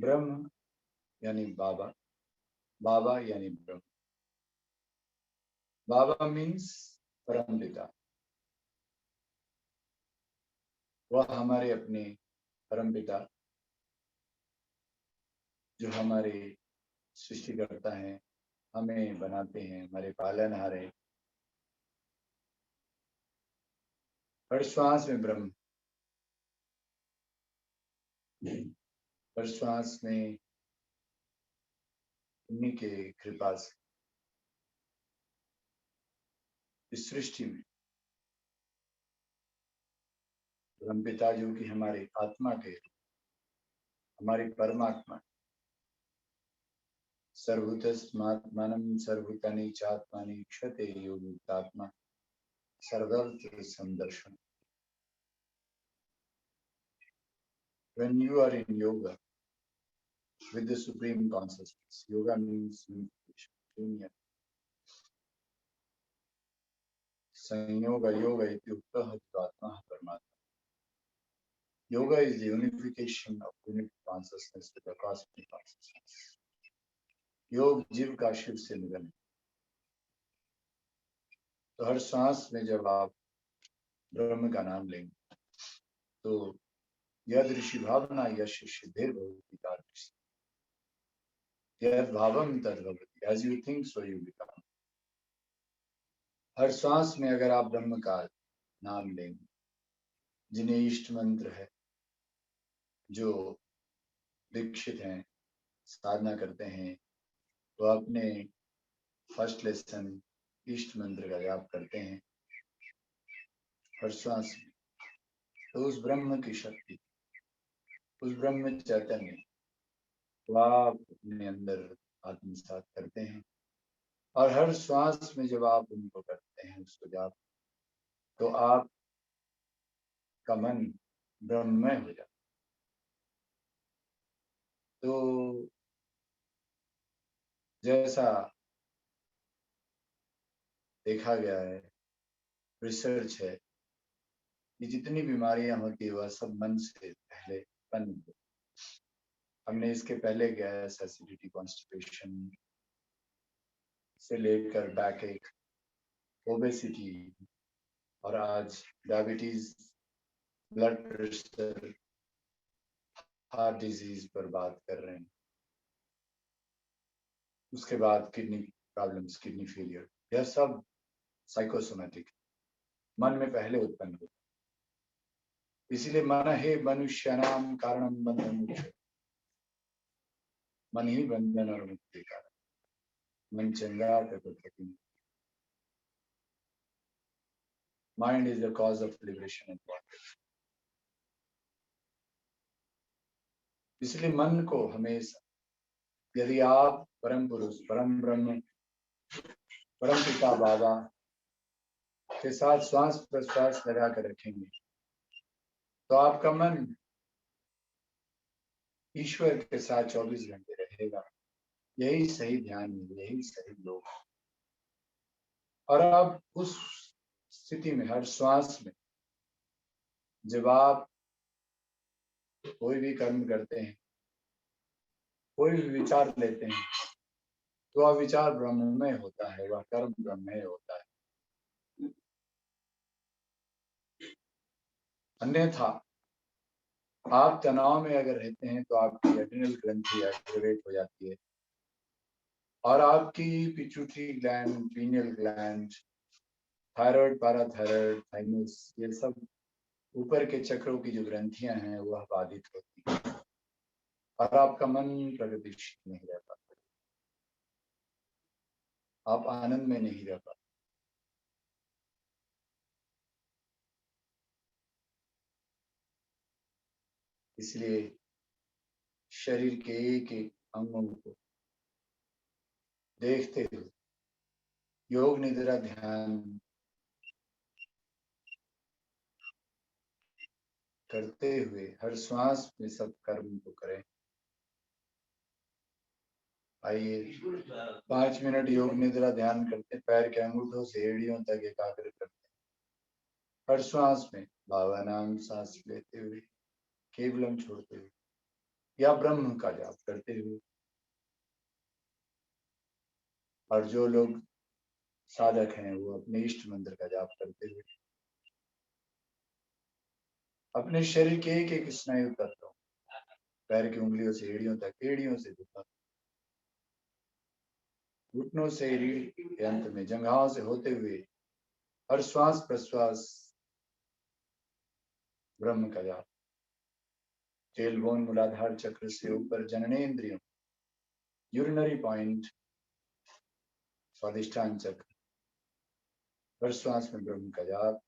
ब्रह्म यानी बाबा, बाबा यानी ब्रह्म। बाबा मीन्स परम पिता, वह हमारे अपने परम पिता जो हमारे सृष्टि करता है, हमें बनाते हैं, हमारे पालनहार है। हर श्वास में ब्रह्म, हर श्वास में उन्हीं के कृपा से इस सृष्टि में ब्रह्म पिता जो कि हमारे आत्मा के, हमारी परमात्मा, सर्वभूतस्मात्मानं सर्वभूतानि चात्मानि क्षते योगितात्मा सर्वत्र संदर्शन। When you are in yoga with the supreme consciousness, yoga means union. संयोग योग इत्युक्तः आत्मा परमात्मा. Yoga is the unification of unity consciousness with the cosmic consciousness. योग जीव का शिव से मिलन. तो हर सांस में जब आप ब्रह्म का नाम लेंगे तो यद ऋषि भावना यश सिद्धेर भवति तादृश. यद भावम तद भवति. As you think so you become. हर सांस में अगर आप ब्रह्म का नाम लेंगे, जिन्हें इष्ट मंत्र है, जो दीक्षित हैं, साधना करते हैं, तो अपने फर्स्ट लेसन इष्ट मंत्र का जाप करते हैं हर श्वास में, तो उस ब्रह्म की शक्ति, उस ब्रह्म चैतन्य तो आप अपने अंदर आत्मसात करते हैं. और हर श्वास में जब आप उनको करते हैं उसको जाप, तो आप का मन ब्रह्ममय हो जाता. तो जैसा देखा गया है, रिसर्च है कि जितनी बीमारियां होती है वह सब मन से पहले उत्पन्न होती. हमने इसके पहले गैस, एसिडिटी, कॉन्स्टिपेशन से लेकर बैक एक, ओबेसिटी और आज diabetes, blood pressure, heart disease पर बात कर रहे हैं. उसके बाद किडनी प्रॉब्लम्स, किडनी फेलियर, यह सब साइकोसोमैटिक मन में पहले उत्पन्न होता. इसीलिए मन है मनुष्यानाम कारणम बंधन मोक्ष. मन ही बंधन और मुक्ति का मन चंगा प्रकृति. Mind is the cause of liberation and bondage. इसलिए मन को हमेशा, यदि आप परम पुरुष, परम ब्रह्म, परम पिता बाबा के साथ श्वास प्रश्वास लगा कर रखेंगे, तो आपका मन ईश्वर के साथ 24 घंटे रहेगा. यही सही ध्यान है, यही सही योग. और आप उस स्थिति में, हर श्वास में जब आप कोई भी कर्म करते हैं, कोई भी विचार लेते हैं, तो वह विचार ब्रह्ममय होता है, वह कर्म ब्रह्ममय होता है. अन्यथा आप तनाव में अगर रहते हैं तो आपकी एड्रिनल ग्रंथि एक्टिवेट हो जाती है और आपकी pituitary gland, pineal gland, thyroid, parathyroid, thymus, ये सब ऊपर के चक्रों की जो ग्रंथियां हैं वह बाधित होती है और आपका मन प्रगतिशील नहीं रह पाता, आप आनंद में नहीं रह पाते. इसलिए शरीर के एक एक अंगों को देखते हुए योग निद्रा ध्यान करते हुए हर श्वास में सब कर्म को करें. आइए 5 मिनट योग निद्रा ध्यान करते, पैर के अंगूठों से एड़ियों तक एकाग्र करते, हर श्वास में बाबा नाम सांस लेते हुए, केवलम छोड़ते हुए, या ब्रह्म का जाप करते हुए। और जो लोग साधक हैं वो अपने इष्ट मंत्र का जाप करते हुए अपने शरीर के एक एक स्नायु तत्व, पैर की उंगलियों से एड़ियों तक, एड़ियों से घुटनों से रीढ़ के अंत में, जंघाओं से होते हुए हर श्वास प्रश्वास ब्रह्म का जाप। टेलबोन मूलाधार चक्र से ऊपर जननेंद्रियों, यूरिनरी पॉइंट, स्वादिष्ठान चक्र, हर श्वास में ब्रह्म का जाप।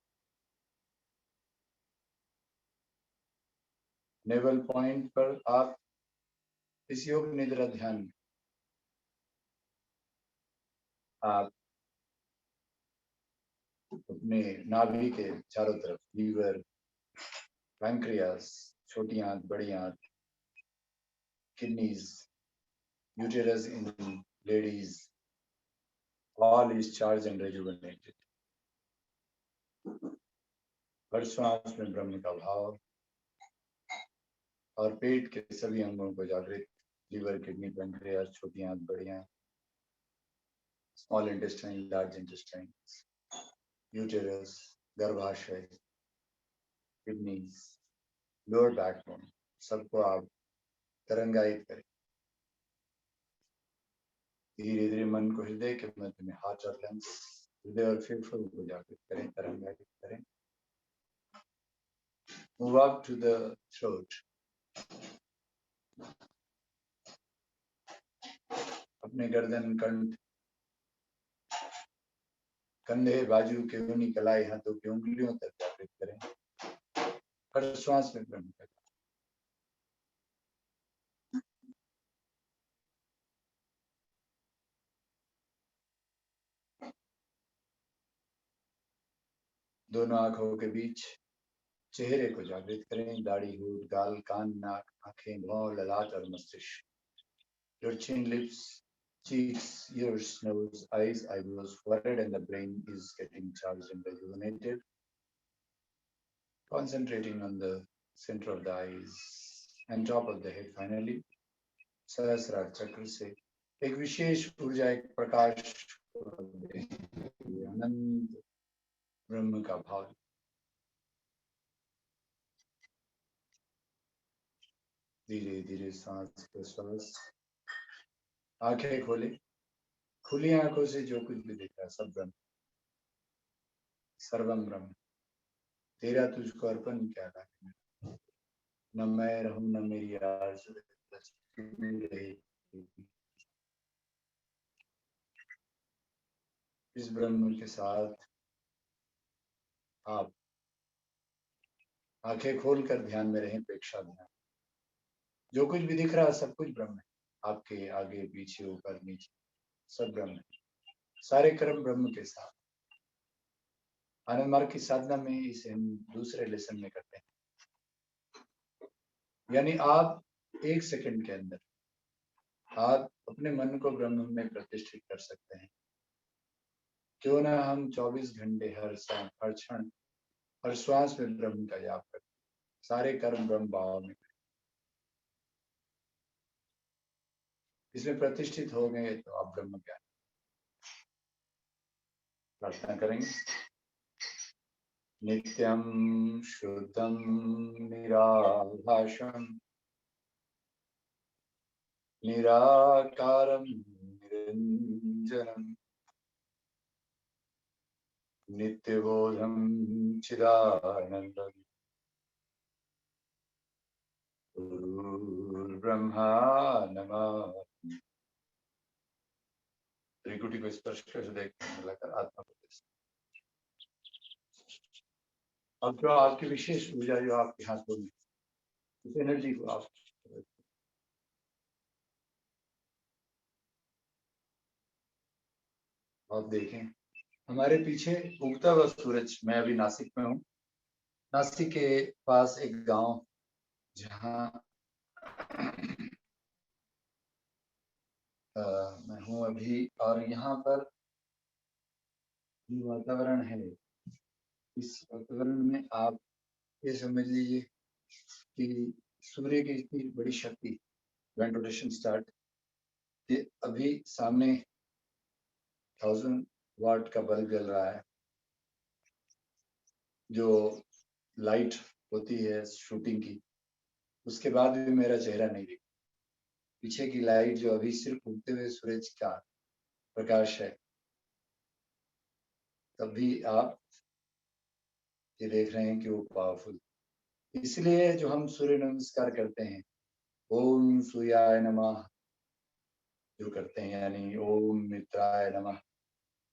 नेवल पॉइंट पर आप इस योग निद्रा ध्यान में आप अपने नाभि के चारों तरफ लीवर, पैंक्रियास, छोटी आंत, बड़ी आंत, kidneys, uterus in ladies, all is charged and rejuvenated. हर श्वास में ब्रह्म का भाव और पेट के सभी अंगों को जागृत, लीवर, किडनी, पैंक्रियास, छोटी आंत, बड़ी आंत, small intestine, large intestine, uterus, गर्भाशय, किडनीज, लोअर बैकबोन, सबको आप तरंगायित करें। धीरे धीरे मन को हृदय के मध्य में, हार्ट और लंग्स, हृदय और फेफड़ों को जागृत करें, तरंगायित करें। Move up to the throat. अपने गर्दन, कंठ, कंधे, बाजू के ऊनी, कलाई, हाथों की उंगलियों तक जागृत करें। हर श्वास में ब्रह्म का। दोनों आंखों के बीच चेहरे को जागृत करें, दाढ़ी, होंठ, गाल, कान, नाक, आंखें, भौं, ललाट और मस्तिष्क। Your chin, lips, cheeks, ears, nose, eyes, eyebrows, forehead and the brain is getting charged and rejuvenated. Concentrating on the center of the eyes and top of the head finally. सहस्रार चक्र से एक विशेष ऊर्जा, एक प्रकाश, अनंत ब्रह्म का भाव। धीरे धीरे सांस प्रश्वास, आंखें खोले, खुली आंखों से जो कुछ भी दिख रहा है सब ब्रह्म, सर्वम ब्रह्म। तेरा तुझको अर्पण क्या था, न मैं रहूं न मेरी आरज़ू रही। इस ब्रह्म के साथ आप आंखें खोलकर ध्यान में रहें, प्रेक्षा ध्यान। जो कुछ भी दिख रहा है सब कुछ ब्रह्म है, आपके आगे पीछे ऊपर नीचे सब ब्रह्म है। सारे कर्म ब्रह्म के साथ। आनंद मार्ग की साधना में इसे हम दूसरे लेसन में करते हैं। यानी आप एक सेकंड के अंदर आप अपने मन को ब्रह्म में प्रतिष्ठित कर सकते हैं। क्यों ना हम 24 घंटे हर समय, हर क्षण, हर श्वास में ब्रह्म का जाप करें, सारे कर्म ब्रह्म भाव में करें। इसमें प्रतिष्ठित हो गए तो आप ब्रह्म ज्ञान। प्रार्थना करेंगे। नित्यं शुद्धं निराभाषं निराकारं निरञ्जनं नित्यबोधं चिदानन्दं गुरुर्ब्रह्मा नमः। त्रिकुटी को स्पर्श कर देखते हैं, लगाकर आत्मा को। अब जो आपकी विशेष ऊर्जा जो आपके हाथों में, उस एनर्जी को आप देखें। हमारे पीछे उगता हुआ सूरज। मैं अभी नासिक में हूँ। नासिक के पास एक गांव जहाँ मैं हूँ अभी, और यहाँ पर वातावरण है। इस वातावरण में आप ये समझ लीजिए कि सूर्य की इतनी बड़ी शक्ति, व्हेन रोटेशन स्टार्ट, कि अभी सामने 1000 वाट का बल्ब जल रहा है, जो लाइट होती है शूटिंग की, उसके बाद भी मेरा चेहरा नहीं दिखता। पीछे की लाइट जो अभी सिर्फ उगते हुए सूरज का प्रकाश है, तब भी आप ये देख रहे हैं कि वो पावरफुल। इसलिए जो हम सूर्य नमस्कार करते हैं, ओम सूर्याय नमः जो करते हैं, यानी ओम मित्राय नमः,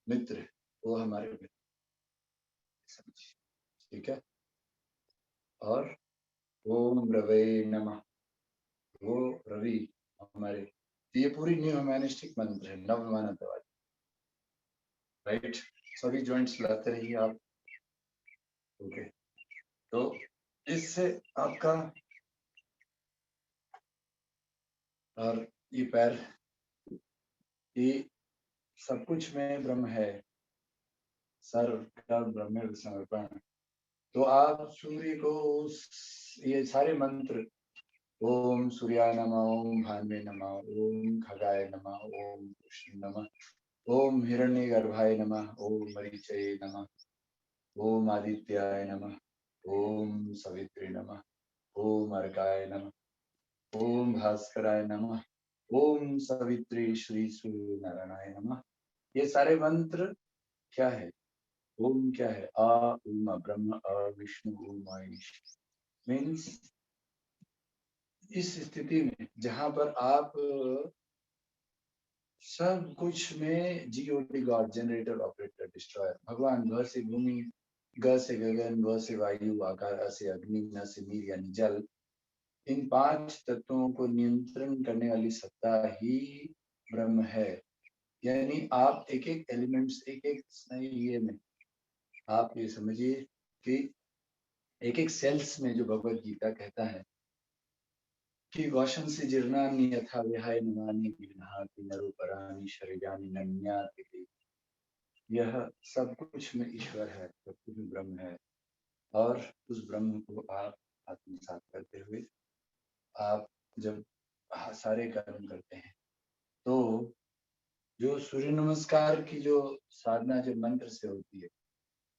मित्र वो हमारे मित्र, समझिए, ठीक है। और ओम रवे नमः, वो रवि हमारे, ये पूरी न्यू ह्यूमैनिस्टिक मंत्र है, नव मानवतावादी, राइट। सभी जॉइंट्स लाते रहिए आप, ओके। तो इससे आपका, और ये पैर, ये सब कुछ में ब्रह्म है, सर्व का ब्रह्म में समर्पण। तो आप सूर्य को ये सारे मंत्र, ओम सूर्याय नमः, ओम भानुवे नमः, ओम खगाय नमः, ओम कृष्ण नमः, ओम हिरण्यगर्भाय नमः, ओम मरीचये नमः, ओम आदित्याय नमः, ओम सवित्रे नमः, ओम अर्काय नमः, ओम भास्कराय नमः, ओम सवित्रे श्री सूर्य नारायणाय नमः। ये सारे मंत्र क्या है? ओम क्या है? आ उमा ब्रह्म, अ विष्णु, ओम आयुष। मीन्स इस स्थिति में जहां पर आप सब कुछ में GOD, God, generator, operator, destroyer, भगवान, भ से भूमि, ग से गगन, व से वायु, आकार, अ से अग्नि, न से नीर यानी जल, इन 5 तत्वों को नियंत्रण करने वाली सत्ता ही ब्रह्म है। यानी आप एक एक एलिमेंट्स, एक एक ये में आप ये समझिए कि एक एक सेल्स में जो भगवत गीता कहता है कि वशंसि जीर्णानि यथा विहाय नवानि गृह्णाति नरोपराणि शरीराणि नन्याति। यह सब कुछ में ईश्वर है, सब कुछ में ब्रह्म है, और उस ब्रह्म को आप आत्मसात करते हुए आप जब सारे कर्म करते हैं, तो जो सूर्य नमस्कार की जो साधना जो मंत्र से होती है,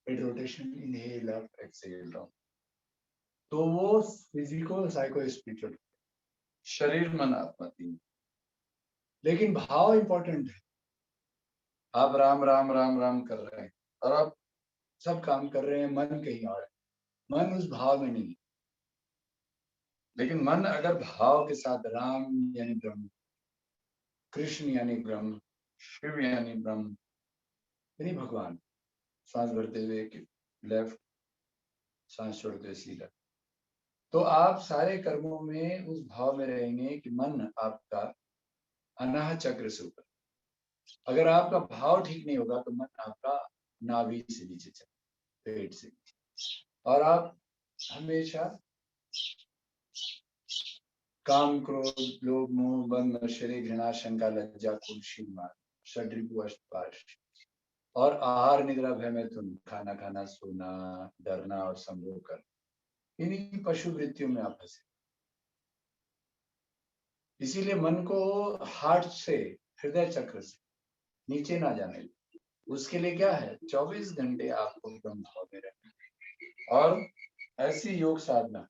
head rotation, inhale up, exhale down, तो वो फिजिको साइको स्पिरिचुअल, शरीर मन आत्मा तीन, लेकिन भाव इंपॉर्टेंट है। आप राम राम राम राम कर रहे हैं और आप सब काम कर रहे हैं, मन कहीं और है, मन उस भाव में नहीं। लेकिन मन अगर भाव के साथ, राम यानी ब्रह्म, कृष्ण यानी ब्रह्म, शिव यानी ब्रह्म यानी भगवान, सांस भरते हुए लेफ्ट, सांस छोड़ते हुए सीधा, तो आप सारे कर्मों में उस भाव में रहेंगे कि मन आपका अनाह चक्र से ऊपर। अगर आपका भाव ठीक नहीं होगा तो मन आपका नाभि से नीचे चले, पेट से नीचे, और आप हमेशा काम, क्रोध, लोभ, मोह, बंध, आश्चर्य, घृणा, शंका, लज्जा, कुर्षी, मान, षड्रिपु, अष्टपाश, और आहार, निद्रा, भय, मैथुन, खाना खाना, सोना, डरना और संभोग कर, इन्हीं पशु वृत्तियों में आप फंसे। इसीलिए मन को हार्ट से, हृदय चक्र से नीचे ना जाने दे। उसके लिए क्या है? 24 घंटे आपको ब्रह्म भाव में रहना, और ऐसी योग साधना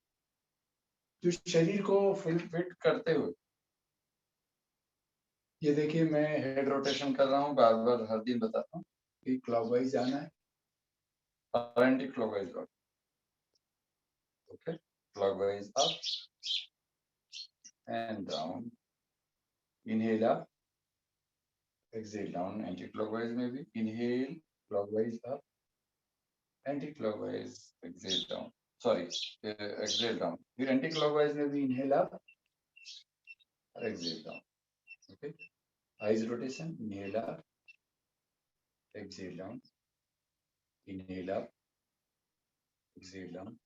जो शरीर को फिट करते हुए, ये देखिए मैं हेड रोटेशन कर रहा हूँ, बार बार हर दिन बताता हूँ कि क्लॉकवाइज जाना है और एंटी क्लॉकवाइज लौट, okay, clockwise up and down, inhale up, exhale down, anti clockwise में भी inhale, clockwise up, anti clockwise, exhale down, sorry exhale down, फिर एंटी क्लॉकवाइज में भी इनहेल अप और exhale down, okay. Eyes rotation, inhale up, exhale down, inhale up, exhale down.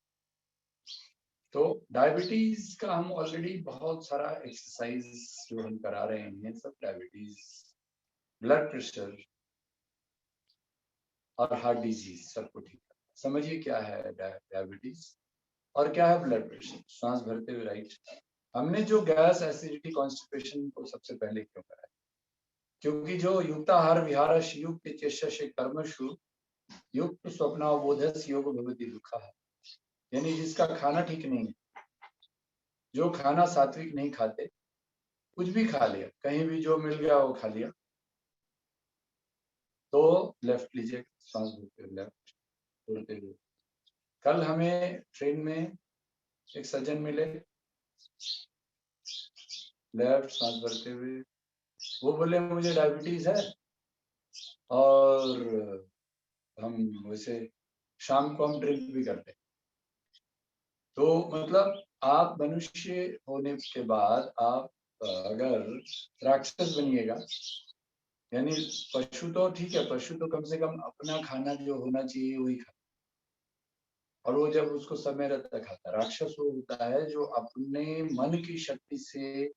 तो diabetes का हम already बहुत सारा एक्सरसाइज जो हम करा रहे हैं, सब डायबिटीज, ब्लड प्रेशर और हार्ट डिजीज सबको ठीक है। समझिए क्या है डायबिटीज? और क्या है ब्लड प्रेशर। सांस भरते हुए राइट। हमने जो गैस एसिडिटी कॉन्स्टिपेशन को सबसे पहले क्यों कराया, क्योंकि जो युक्ताहार विहारश युक्त चेष्टस्य कर्मशु युक्त स्वप्नावबोधस योग भवति दुःखः, यानी जिसका खाना ठीक नहीं है, जो खाना सात्विक नहीं खाते, कुछ भी खा लिया, कहीं भी जो मिल गया वो खा लिया, तो लेफ्ट लीजिए, सांस भरते हुए लेफ्ट छोड़ते हुए। कल हमें ट्रेन में एक सज्जन मिले, लेफ्ट सांस भरते हुए, वो बोले मुझे डायबिटीज है और हम वैसे शाम को हम ड्रिंक भी करते हैं। तो मतलब आप मनुष्य होने के बाद आप अगर राक्षस बनिएगा, यानी पशु तो ठीक है, पशु तो कम से कम अपना खाना जो होना चाहिए वही खाता, और वो जब उसको समय रहता खाता। राक्षस वो होता है जो अपने मन की शक्ति से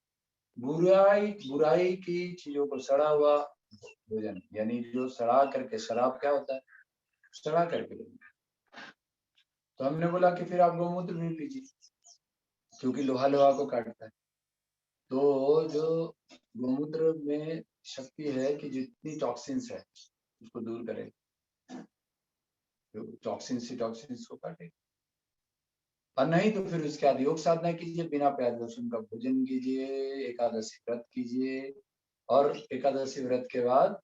बुराई बुराई की चीजों को, सड़ा हुआ भोजन, यानी जो सड़ा करके, शराब क्या होता है, सड़ा करके। तो हमने बोला कि फिर आप गौमूत्र भी पीजिए, क्योंकि लोहा लोहा को काटता है। तो जो गौमूत्र में शक्ति है कि जितनी टॉक्सिन्स है उसको दूर करे, टॉक्सिन्स ही टॉक्सिन्स को काटे। और नहीं तो फिर उसके बाद योग साधना कीजिए, बिना प्याज लहसुन का भोजन कीजिए, एकादशी व्रत कीजिए, और एकादशी व्रत के बाद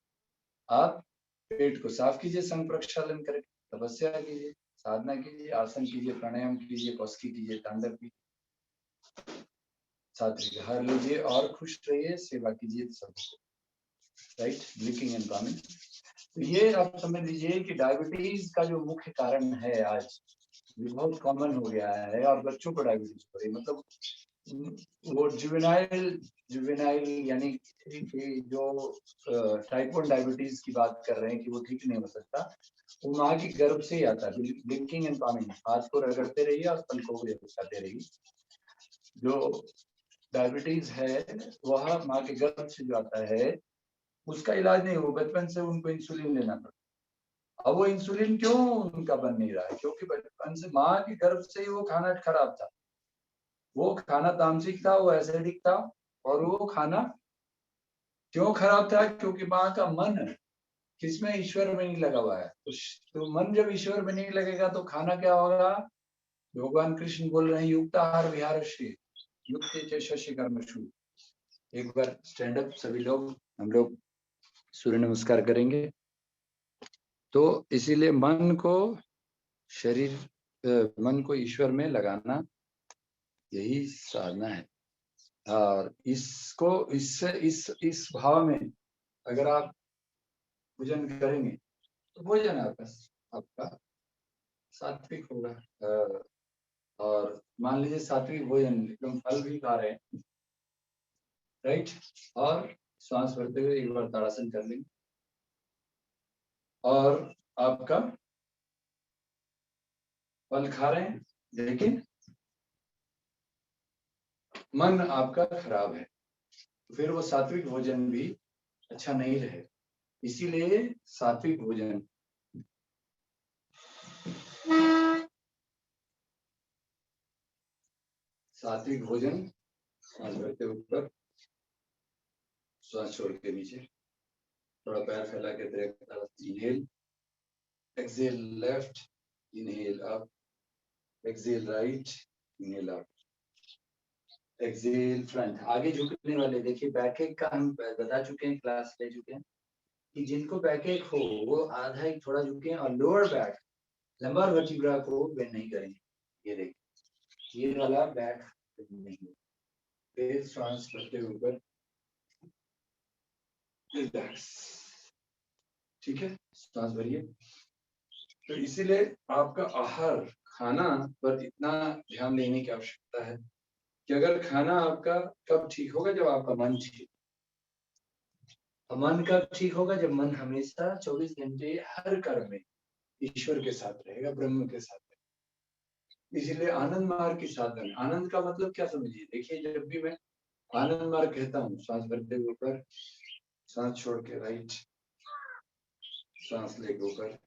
आप पेट को साफ कीजिए, संग प्रक्षालन करके, तपस्या कीजिए, साधना कीजिए, आसन कीजिए, प्राणायाम कीजिए, कौशकी कीजिए, तांडव कीजिए, सात्विक आहार लीजिए और खुश रहिए, सेवा कीजिए सबको, राइट, ब्लिंकिंग एंड कॉमिंग। तो ये आप समझ लीजिए कि डायबिटीज का जो मुख्य कारण है आज, ये बहुत कॉमन हो गया है, और बच्चों को डायबिटीज हो रही है। मतलब वो जुवेनाइल यानी कि जो टाइप 1 डायबिटीज की बात कर रहे हैं कि वो ठीक नहीं हो सकता, वो माँ की गर्भ से ही आता है। ब्लिंकिंग एंड कॉमिंग, हाथ को रगड़ते रहिए और पलकों को झपकाते रहिए। जो डायबिटीज है वह माँ के गर्भ से जो आता है, उसका इलाज नहीं, वो बचपन से उनको इंसुलिन लेना पड़ता। अब वो इंसुलिन क्यों उनका बन नहीं रहा है, क्योंकि बचपन से माँ के गर्भ से ही वो खाना खराब था, वो खाना तामसिक था, वो एसिडिक था। और वो खाना क्यों खराब था, क्योंकि माँ का मन किसमें, ईश्वर में नहीं लगा हुआ है। तो मन जब ईश्वर में नहीं लगेगा तो खाना क्या होगा। भगवान कृष्ण बोल रहे हैं युक्ताहार विहारस्य युक्त शशि कर्मशु। एक बार स्टैंड अप सभी लोग, हम लोग सूर्य नमस्कार करेंगे। तो इसीलिए मन को शरीर, मन को ईश्वर में लगाना, यही साधना है। और इसको इससे इस भाव में अगर आप भोजन करेंगे तो भोजन आपका सात्विक होगा। और मान लीजिए सात्विक भोजन एकदम फल भी खा रहे हैं, राइट, और श्वास भरते हुए एक बार ताड़ासन कर लेंगे, और आपका फल खा रहे हैं लेकिन मन आपका खराब है, तो फिर वो सात्विक भोजन भी अच्छा नहीं रहेगा। इसीलिए सात्विक भोजन, सात्विक भोजन, सांस भरते ऊपर, श्वास छोड़ के नीचे, थोड़ा पैर फैला के direct inhale, exhale left, inhale up, exhale right, inhale up, exhale front. आगे झुकने वाले देखिए, बैकएक का हम बता चुके हैं, क्लास ले चुके हैं कि जिनको बैकएक हो वो आधा एक थोड़ा झुके और लोअर बैक, लंबर वर्टिब्रा को बेंड नहीं करेंगे। ये देखिए, ये वाला बैक नहीं, फिर सांस भरते ऊपर, रिलैक्स, ठीक है, सांस भरिए। तो इसीलिए आपका आहार, खाना पर इतना ध्यान देने की आवश्यकता है कि अगर खाना आपका कब ठीक होगा, जब आपका मन ठीक। मन कब ठीक होगा, जब मन हमेशा 24 घंटे हर कर्म में ईश्वर के साथ रहेगा, ब्रह्म के साथ रहेगा। इसीलिए आनंद मार्ग की साधन, आनंद का मतलब क्या समझिए, देखिए जब भी मैं आनंद मार्ग कहता हूँ, सांस भरते हुए ऊपर, सांस छोड़ के राइट, सांस लेके ऊपर,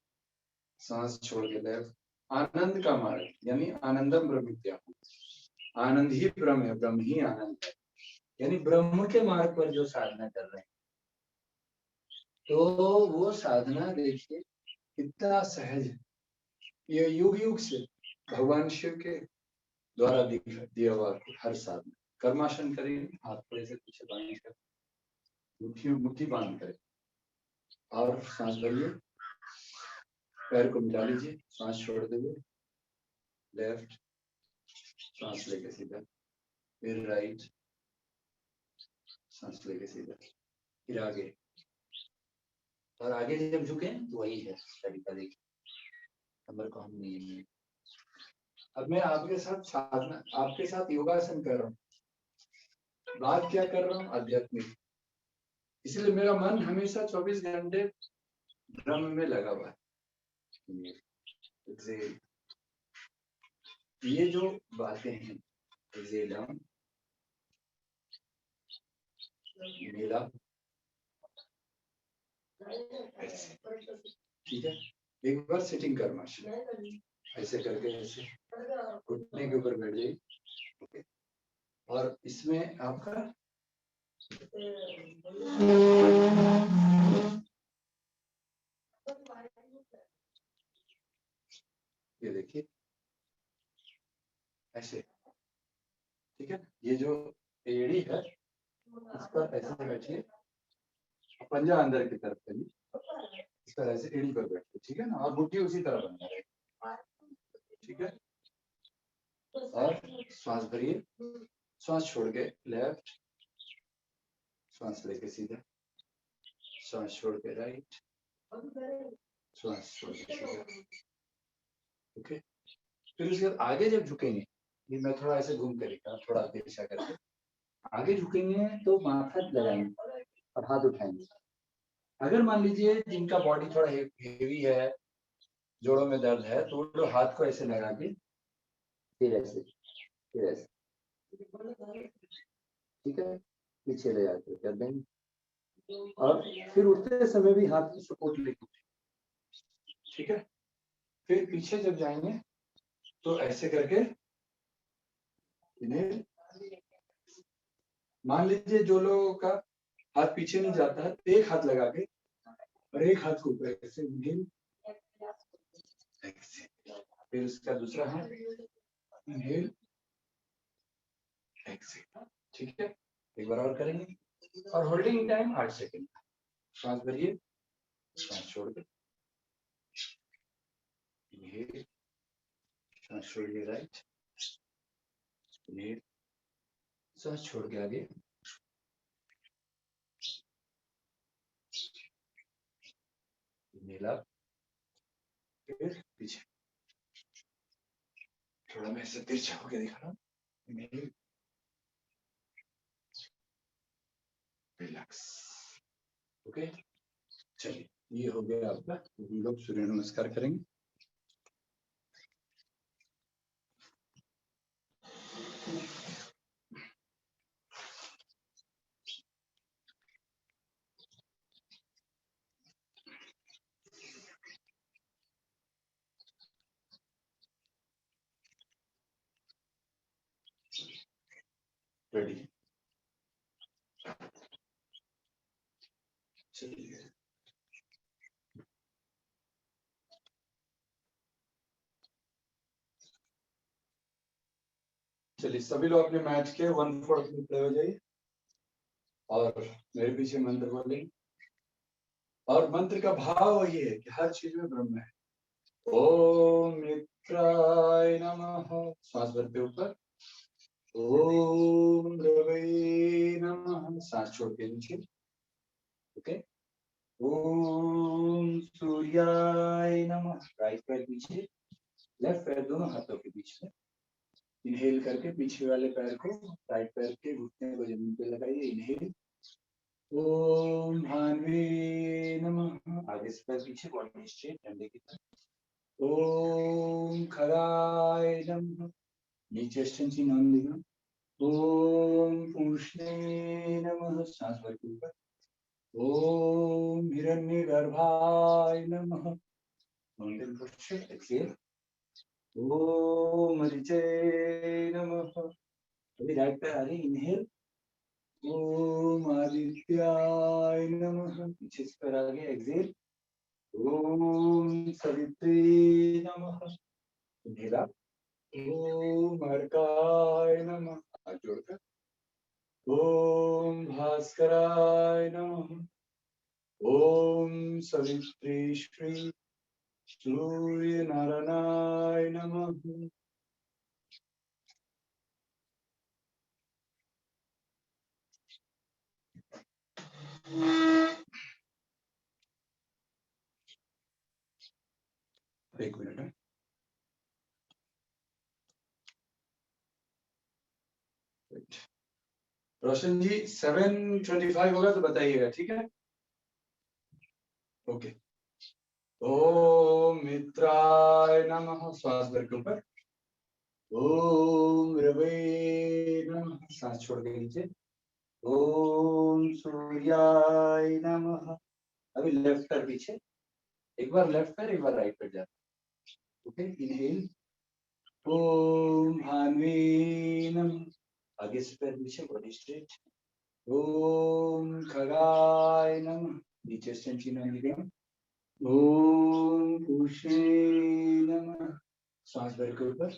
सांस छोड़ के लेफ्ट, आनंद का मार्ग, यानी आनंदम ब्रह्म, आनंद ही ब्रह्म है, ब्रह्म ही आनंद है, यानी ब्रह्म के मार्ग पर जो साधना कर रहे हैं, तो वो साधना देखिए कितना सहज है। ये युग युग से भगवान शिव के द्वारा दिया हुआ हर साधना। कर्मासन करिए, हाथ पर ऐसे पीछे बांध कर, मुट्ठी बांध कर, और सांस भरिए, पैर को मिला लीजिए, सांस छोड़ दीजिए, लेफ्ट, सांस लेके सीधा, फिर राइट, सांस लेके सीधा, फिर आगे, और आगे जब झुके तो वही है तरीका, देखिए कमर को हम नहीं। अब मैं आपके साथ साधना, आपके साथ योगासन कर रहा हूँ, बात क्या कर रहा हूँ, आध्यात्मिक, इसलिए मेरा मन हमेशा 24 घंटे ब्रह्म में लगा हुआ है। ये जो बातें हैं, मेरा ठीक है, एक बार सिटिंग करना, ऐसे करके, ऐसे घुटने के ऊपर बैठ जाइए, ओके, और इसमें आपका ये देखिए ऐसे, ठीक है, ये जो एड़ी है इस पर ऐसे बैठिए, पंजा अंदर की तरफ करिए, इस पर ऐसे एड़ी पर बैठिए, ठीक है ना, और मुट्ठी उसी तरह बना रहे, ठीक है, और श्वास भरिए, श्वास छोड़ के लेफ्ट, श्वास लेके सीधा, श्वास छोड़ के राइट, श्वास छोड़ के सीधा, ओके। फिर उसके बाद आगे जब झुकेंगे, ये मैं थोड़ा ऐसे घूम कर, थोड़ा आगे दिशा करके आगे झुकेंगे, तो माथा लगाएंगे और हाथ उठाएंगे। अगर मान लीजिए जिनका बॉडी थोड़ा हेवी है, जोड़ों में दर्द है, तो वो हाथ को ऐसे लगा के फिर ऐसे, फिर ऐसे, ठीक है, पीछे ले जाके कर देंगे, और फिर उठते समय भी हाथ की सपोर्ट लेके, ठीक है। फिर पीछे जब जाएंगे तो ऐसे करके इन्हें, मान लीजिए जो लोगों का हाथ पीछे नहीं जाता है, एक हाथ लगा के और एक हाथ को ऊपर ऐसे इनहेल, फिर उसका दूसरा हाथ इनहेल, एक्सेल, ठीक है, एक बार और करेंगे, और होल्डिंग टाइम 8 सेकंड, सांस भरिए, सांस छोड़ के इनहेल, सांस छोड़िए राइट, इनहेल, सांस छोड़ के आगे, इनहेल अप, फिर पीछे, थोड़ा मैं ऐसे तिरछा होके दिखा रहा हूँ, इनहेल, रिलैक्स, ओके। चलिए, ये हो गया आपका, हम लोग सूर्य नमस्कार करेंगे। रेडी, चलिए, चलिए सभी लोग अपने मैच के 1/4 में खड़े हो जाइए और मेरे पीछे मंत्र बोलेंगे, और मंत्र का भाव ये है कि हर चीज में ब्रह्म है। ओम मित्राय नमः, सांस भरते ऊपर, ओम द्रवे नमः, सांस छोड़ के नीचे, ओके, ओम सूर्याय नमः, राइट पैर पीछे, लेफ्ट पैर दोनों हाथों के बीच में, इनहेल करके पीछे वाले पैर को, राइट पैर के घुटने को जमीन पे लगाइए, इनहेल, ओम भान्वे नमः, आगे से पैर पीछे, बॉडी स्ट्रेट, डंडे की तरफ, ओम खगाय नमः, नीचे स्ट्रेचिंग ऑन देना, ओम पूष्णे नमः, सांस भर के ऊपर, ओम हिरण्यगर्भाय नमः, माउंटेन पोस्चर, एक्सेल, ओम मरीचे नमः। अभी राइट पे आ रही इनहेल। ओम आदित्याय नमः। पीछे से पर आगे एक्सेल। ओम सवित्री नमः। Inhale up. ओम अर्काय नमः। हाथ जोड़कर। ओम भास्कराय नमः। ओम सवित्री श्री सूर्य नारायणाय नमः। एक मिनट है। रोशन जी 7:25 होगा तो बताइएगा, ठीक है? ओके। ओम मित्राय नमः। श्वास भर के ऊपर। ओम रवे नमः। सांस छोड़ के नीचे। ओम सूर्याय नमः। अभी लेफ्ट पर पीछे। एक बार लेफ्ट पर, एक बार राइट पर जा। Okay, inhale. ओम भान्वे नमः। आगे से पैर पीछे, बॉडी स्ट्रेट। ओम खगाय नमः। नीचे स्ट्रेचिंग ऑन द ग्राउंड। ओम पूषे नमः। सांस भर के ऊपर।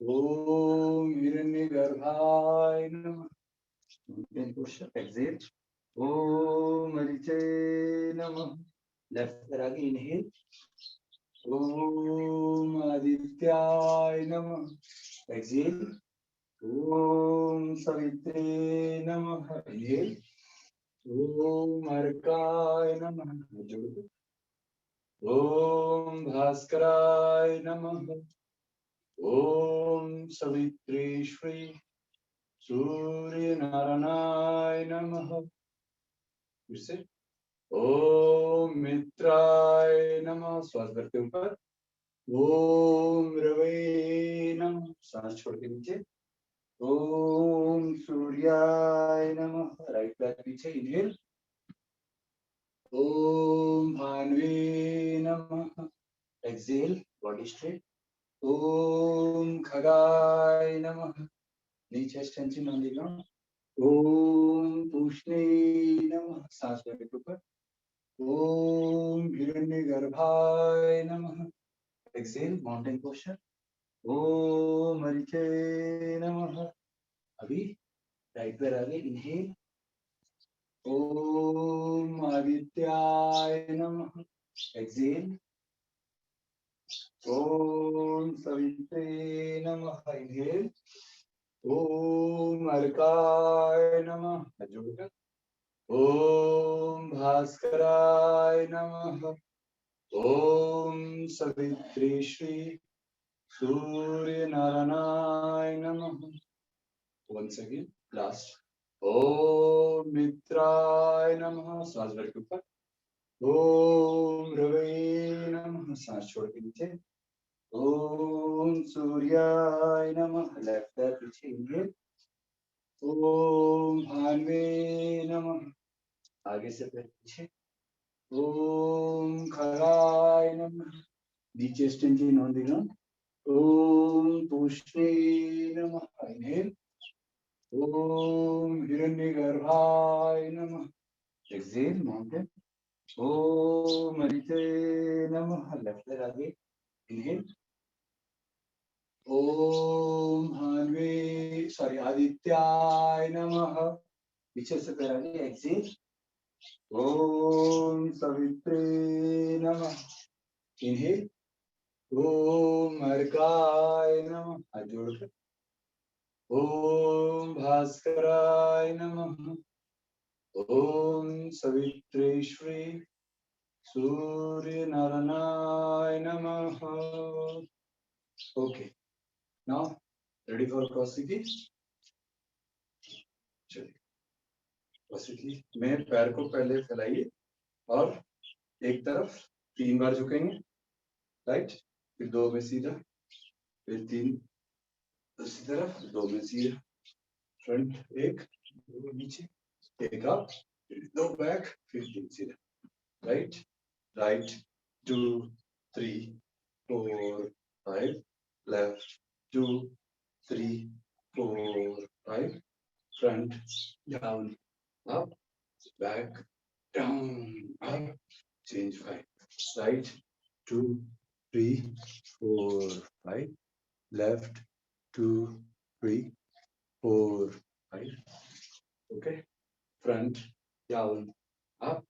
ओम हिरण्यगर्भाय नमः। एक्सेल। ओम मरीचे नमः। लेफ्ट पर आगे इनहेल। ओम आदित्याय नमः। एक्सेल। ओम सवित्रे नमः। इनहेल। ओम अर्काय नमः। जोड़। ओम भास्कराय नमः। ओम सवित्री श्री सूर्य नारायणाय नमः। फिर से। ओम मित्राय नमः। श्वास भरते ऊपर। ओम रवे नमः। सांस छोड़ के नीचे। ओम सूर्याय नमः। राइट बैक पीछे। इनहेल। ओम भान्वे नमः। Exhale, body straight. ओम खगाय नमः। नीचे extension on the ground. Om पूष्णे नमः। सांस भरने के ऊपर। ओम हिरण्यगर्भाय नमः। Exhale, mountain posture. ओम हरिचे नमः। अभी राइट पैर आगे। इनहेल। ओम आदित्याय नमः। एक्सेल। ओम सवित्रे नमः। इनहेल। ओम अर्काय नमः। जोड़कर। ओम भास्कराय नमः। ओम सवित्री श्री सूर्य नारायणाय नमः। Once again, last. ओम मित्राय नमः। सांस भर के ऊपर। ओम रवे नमः। सांस छोड़ के नीचे। ओम सूर्याय नमः। लेफ्ट पैर पीछे। इनहेल। ओम भान्वे नमः। आगे से पैर पीछे। ओम खगाय नमः। नीचे स्टेंजिंग ऑन द ग्राउंड। ओम पूष्णे नमः। इनहेल। ओम हिरण्यगर्भाय नमः। Exhale, mountain. ओम हरिते नमः। लेफ्ट पैर आगे। इनहेल। ओम भान्वे सॉरी आदित्याय नमः। पीछे से पैर आगे। एक्सेल। ओम सवित्रे नमः। इनहेल। ओम अर्काय नमः। हाथ जोड़कर। ओम भास्कराय नमः। ओम सवित्रे श्री सूर्य नारायणाय नमः। ओके, नाउ रेडी फॉर क्रॉसिटी। चलिए क्रॉसिटी में पैर को पहले फैलाइए और एक तरफ 3 बार झुकेंगे, राइट। फिर 2 में सीधा, फिर 3 दूसरी तरफ, 2 में सीधा। फ्रंट 1, 2 नीचे, 1 अप, फिर 2 बैक, फिर 3 सीधा। Right, right 2 3 4 5, down, up, back, down, up, change 5. Right, 2, 3, 4, 5. Left, 2, 3, 4, 5. Okay. Front, down, up,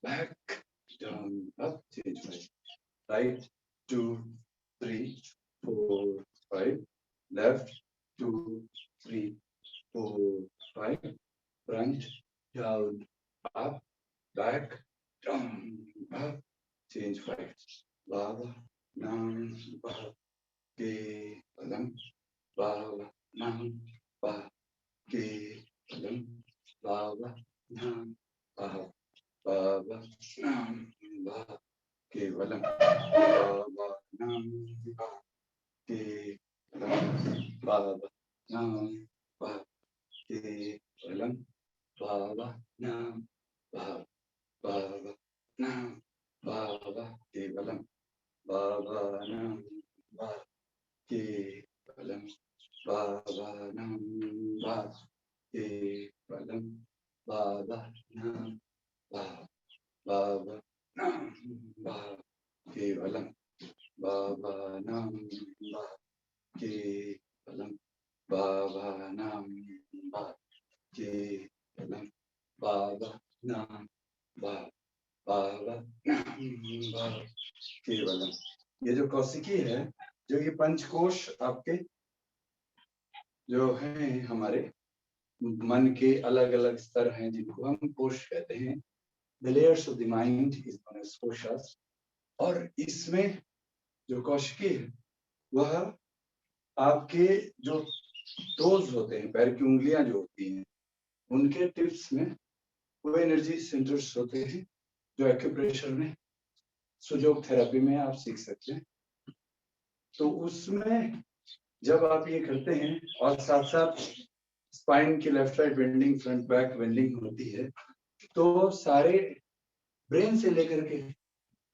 back, down, up, change 5. Right, 2, 3, 4, 5. Left, 2, 3, 4, 5. Front, down, up, back, down, up, change 5. Baba, Nam, Baba, Ke, Palam, Baba, Nam, Baba, Ke, Palam, Baba, Nam, Baba, Baba, Nam, Baba, Ke, Palam, Baba, Nam, Baba, Ke, Palam, Baba, Nam, Baba, Ke, Palam, Baba, Nam, Baba, Baba, Nam, Baba, Ke, Palam, Baba, Nam, Baba, Ke, Palam, Baba, Nam, Baba, Ke, Palam, Baba, Nam, Baba, Baba, Nam, Baba, Ke, Palam, Baba, Nam, Baba, Ke, Palam, Baba, Nam, Baba, Ke, Palam, Baba, Nam, Baba, Baba, Nam, Baba, Ke, Palam. ये जो कौशिकी है, जो ये पंचकोश आपके जो हैं हमारे मन के अलग अलग स्तर हैं, जिनको हम कोश कहते हैं. The layers of the mind is known as koshas. और इसमें जो कौशिकी है वह आपके जो टोज होते हैं, पैर की उंगलियां जो होती हैं, उनके टिप्स में वो एनर्जी सेंटर्स होते हैं जो एक्यूप्रेशर में, सुजोग थेरेपी में आप सीख सकते हैं. तो उसमें जब आप ये करते हैं और साथ साथ स्पाइन की left right bending, front back bending होती है, तो सारे ब्रेन से लेकर के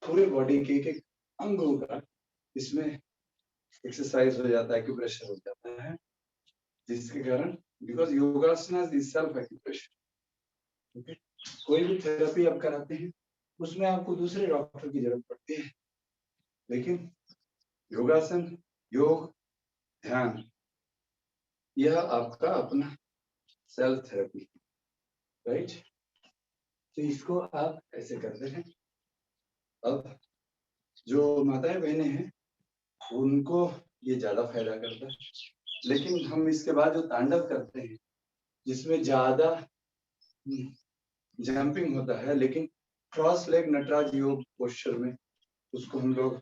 पूरे बॉडी के एक अंगों का इसमें एक्सरसाइज हो जाता है, एक्यूप्रेशर हो जाता है, जिसके कारण because योगासना is self acupressure. Okay, कोई भी थेरेपी आप कराते हैं उसमें आपको दूसरे डॉक्टर की जरूरत पड़ती है, लेकिन योगासन, योग, ध्यान, यह आपका अपना सेल्फ थेरेपी, राइट. तो इसको आप ऐसे करते हैं. अब जो माताएं बहनें हैं उनको ये ज्यादा फायदा करता है, लेकिन हम इसके बाद जो तांडव करते हैं जिसमें ज्यादा जंपिंग होता है, लेकिन क्रॉस लेग नटराज योग पोस्चर में उसको हम लोग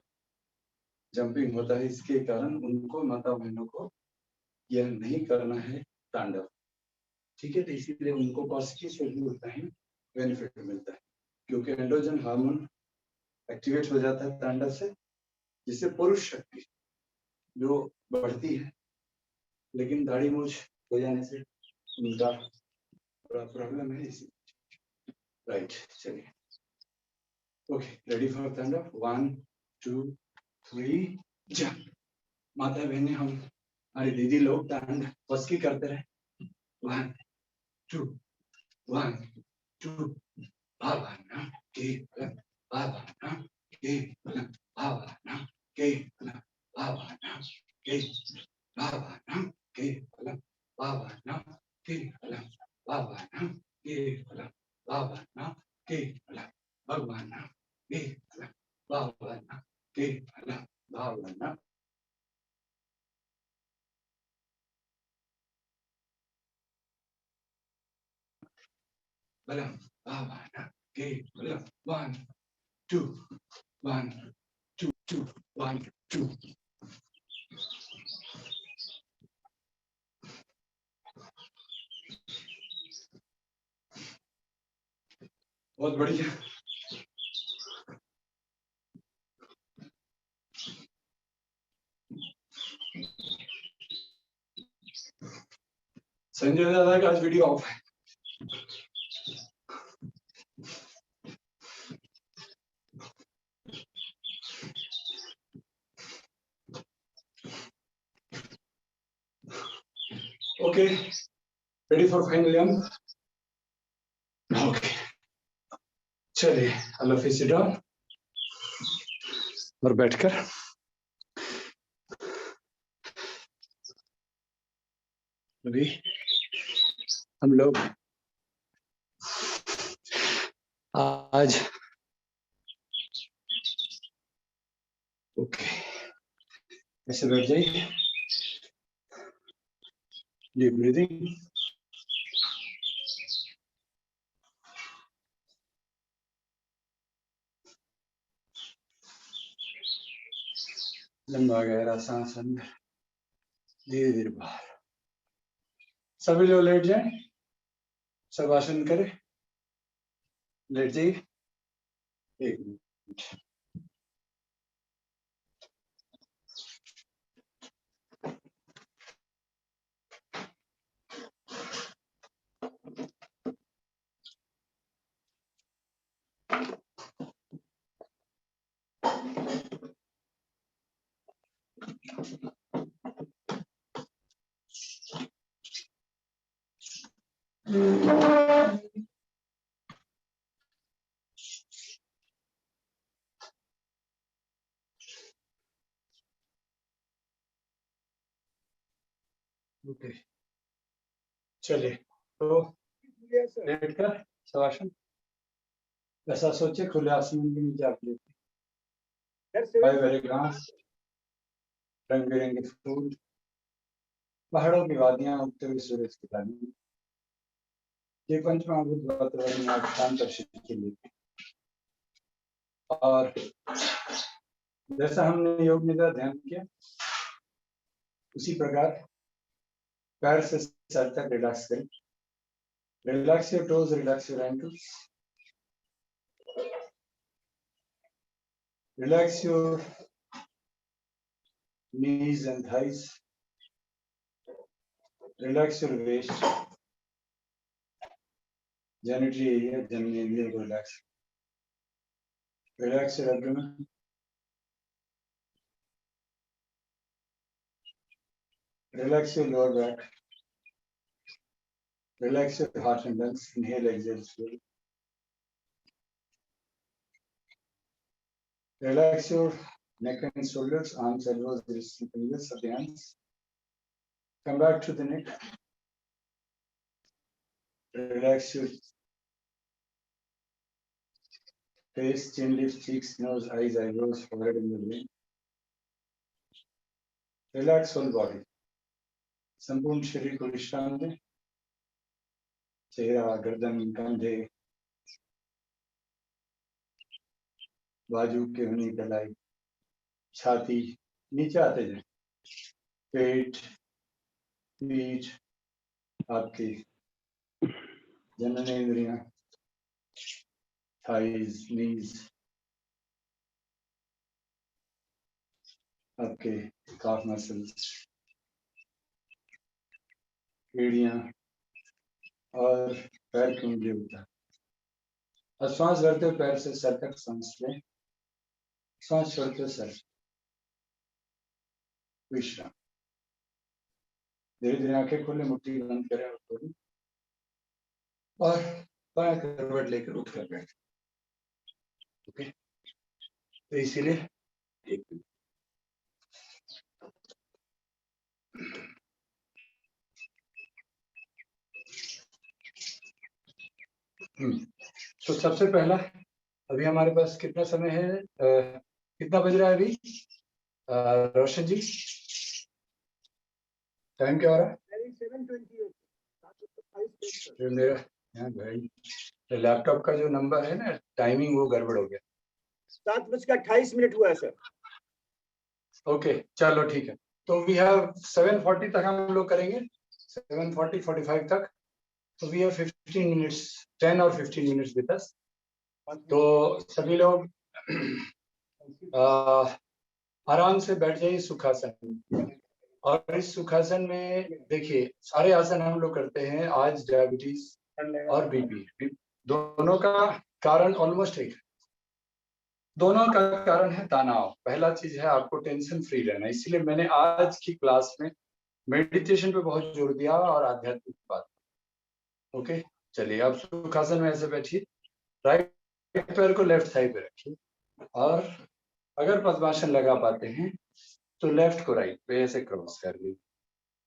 जंपिंग होता है, इसके कारण उनको, माता बहनों को यह नहीं करना है तांडव. ठीक है, तो इसीलिए उनको कौशिकी से भी होता है बेनिफिट मिलता है, क्योंकि एंड्रोजन हार्मोन एक्टिवेट हो जाता है तांडव से, जिससे पुरुष शक्ति जो बढ़ती है. लेकिन दाढ़ी मूछ हो जाने से उनका बड़ा प्रॉब्लम है इसी. राइट, चलिए. ओके, रेडी फॉर तांडव. 1 2 3 जंप. माता बहनें, हम हमारी दीदी लोग तांडव कौशिकी करते रहे. 1 2 1 2. बाबा नाम के बलम, बाबा नाम के बलम, बाबा नाम के बलम, बाबा नाम के, बाबा नाम के बलम, बाबा नाम के बलम, बाबा नाम के बलम, बाबा नाम के बलम, भगवान नाम के बलम, बाबा नाम के बलम, बाबा नाम बलम, बाबा नाम के बलम. 1 2 1 2 2 1 2. बहुत बढ़िया. संजय दादा का आज वीडियो ऑफ है. Okay, ready for final young. चलिए all of you sit down और बैठकर अभी हम लोग आज ओके ऐसे बैठ जाइए, डीप ब्रीदिंग, लंबा गहरा सांस अंदर, धीरे धीरे बाहर। सभी लोग लेट जाएं, सब आसन करें, लेट जाइए। 1 मिनट। ओके चलिए, तो लेट कर शवासन, ऐसा सोचे खुले आसमान के नीचे आप लेते, हरे भरे घास, रंग बिरंगे फूल, पहाड़ों की वादियां, उगते हुए सूरज की लाली, ये पंचमहाभूत वातावरण में आप शांत और के लिए। और जैसा हमने योग निद्रा ध्यान किया उसी प्रकार पैर से सर तक रिलैक्स करें। Relax your toes, relax your ankles, relax your knees and thighs, relax your waist, genitally area, genitally relax, relax your abdomen, relax your lower back, relax your heart and lungs, inhale, exhale slowly, relax your neck and shoulders, arms, elbows, wrists and fingers of the hands, come back to the neck, relax your face, chin, lips, cheeks, nose, eyes, eyebrows, forehead and the brain, relax whole body, संपूर्ण शरीर को विश्राम दें, चेहरा, गर्दन, कंधे, बाजू, केहनी, कलाई, छाती, नीचे आते जाए, पेट, पीठ, आपकी जननेंद्रियां, थाइज, नीज, आपके काफ मसल्स, एड़ियां और पैर की उंगली होता है। श्वास भरते हुए पैर से सर तक सांस लें, सांस छोड़ते सर विश्राम। धीरे धीरे आंखें खोलें, मुट्ठी बंद करें और खोलें और बाएं करवट लेकर उठकर बैठे। ओके, तो इसीलिए एक तो सबसे पहला, अभी हमारे पास कितना समय है, कितना बज रहा है अभी रोशन जी? टाइम क्या हो रहा है? 7:28। मेरा भाई लैपटॉप का जो नंबर है ना, टाइमिंग वो गड़बड़ हो गया। 7:28 हुआ है सर। ओके चलो ठीक है, तो वी हैव 7:40 तक हम लोग करेंगे, 7:40-45 तक, तो वी हैव 15 मिनट्स, 10 और 15 मिनट्स विद अस। तो सभी लोग आराम से बैठ जाइए सुखासन। और इस सुखासन में देखिए, सारे आसन हम लोग करते हैं। आज डायबिटीज और बीपी दोनों का कारण ऑलमोस्ट एक, दोनों का कारण है तनाव। पहला चीज है आपको टेंशन फ्री रहना, इसलिए मैंने आज की क्लास में मेडिटेशन पे बहुत जोर दिया और आध्यात्मिक बात। ओके चलिए, अब सुखासन में ऐसे बैठिए, राइट राइट पैर को लेफ्ट थाई पे रखिए और अगर पद्मासन लगा पाते हैं तो लेफ्ट को राइट पे ऐसे क्रॉस कर लीजिए,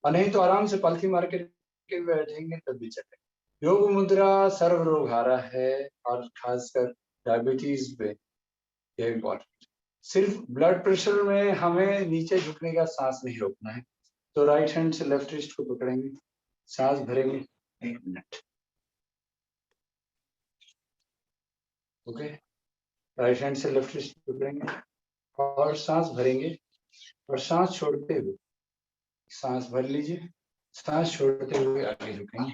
और नहीं तो आराम से पलथी मार के बैठेंगे तब भी चलेगा। योग मुद्रा सर्व रोग हारा है और खासकर डायबिटीज पे यह इम्पोर्टेंट। सिर्फ ब्लड प्रेशर में हमें नीचे झुकने का सांस नहीं रोकना है। तो राइट हैंड से लेफ्ट रिस्ट को पकड़ेंगे, सांस भरेंगे 1 मिनट। ओके, राइट हैंड से लेफ्ट रिस्ट पकड़ेंगे और सांस भरेंगे और सांस छोड़ते हुए, सांस भर लीजिए, सांस छोड़ते हुए आगे झुकेंगे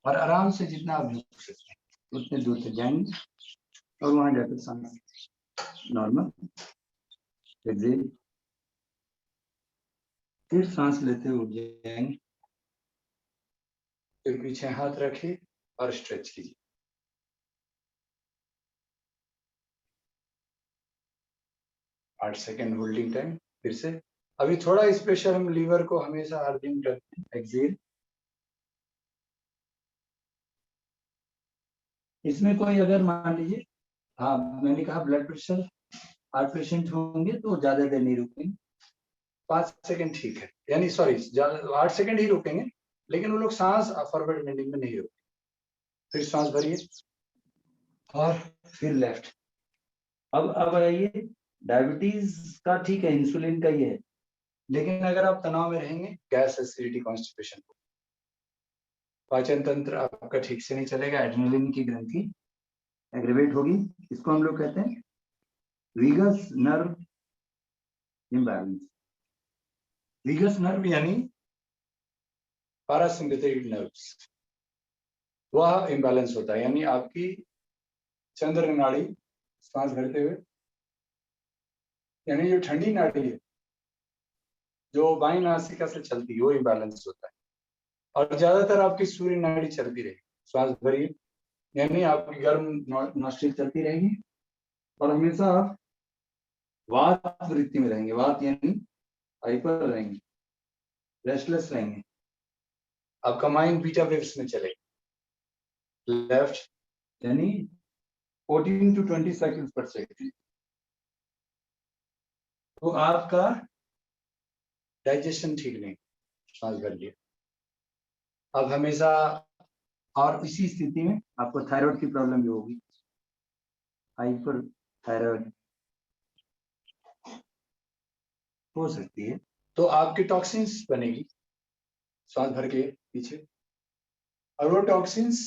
और आराम से जितना आप झुक सकते हैं उतने दूर तक जाएंगे और वहां जाकर सांस नॉर्मल एक्सेल, फिर सांस लेते हुए उठ जाएंगे, फिर पीछे हाथ रखिए और स्ट्रेच कीजिए। 8 सेकेंड होल्डिंग टाइम। फिर से अभी थोड़ा स्पेशल हम लीवर को हमेशा अर्जिंग करते हैं, एक्सेल। इसमें कोई अगर मान लीजिए, हाँ मैंने कहा ब्लड प्रेशर 8 पेशेंट होंगे तो ज्यादा देर नहीं रुकेंगे, 5 सेकेंड ठीक है, यानी सॉरी 8 सेकेंड ही रुकेंगे, लेकिन वो लोग सांस फॉरवर्ड बेंडिंग में नहीं रुके। फिर सांस भरिए और फिर लेफ्ट। अब आइए, डायबिटीज का ठीक है, इंसुलिन का ही है, लेकिन अगर आप तनाव में रहेंगे, गैस एसिडिटी कॉन्स्टिपेशन, पाचन तंत्र आपका ठीक से नहीं चलेगा, एड्रेनलिन की ग्रंथि एग्रीवेट होगी, इसको हम लोग कहते हैं वीगस नर्व इम्बैलेंस। वीगस नर्व यानी पैरासिम्पैथेटिक नर्व्स, वह इम्बैलेंस होता है, यानी आपकी चंद्र नाड़ी सांस भरते हुए, यानी जो ठंडी नाड़ी है जो बाईं नासिका से चलती है वो इम्बैलेंस होता है, और ज्यादातर आपकी सूर्य नाड़ी चलती रहेगी। सांस भरिए, यानी आपकी गर्म नॉस्ट्रिल चलती रहेगी और हमेशा आप वात वृत्ति में रहेंगे, वात यानी हाइपर रहेंगे, रेस्टलेस रहेंगे, आपका माइंड बीटा वेव्स में चलेगा। लेफ्ट यानी 14 to 20 साइकिल्स पर सेकंड। तो आपका डाइजेशन ठीक नहीं, सांस भर लिया। अब हमेशा, और इसी स्थिति में आपको थायराइड की प्रॉब्लम भी होगी, हाइपर थायराइड हो सकती है, तो आपकी टॉक्सिन्स बनेगी सांस भर के पीछे, और वो टॉक्सिन्स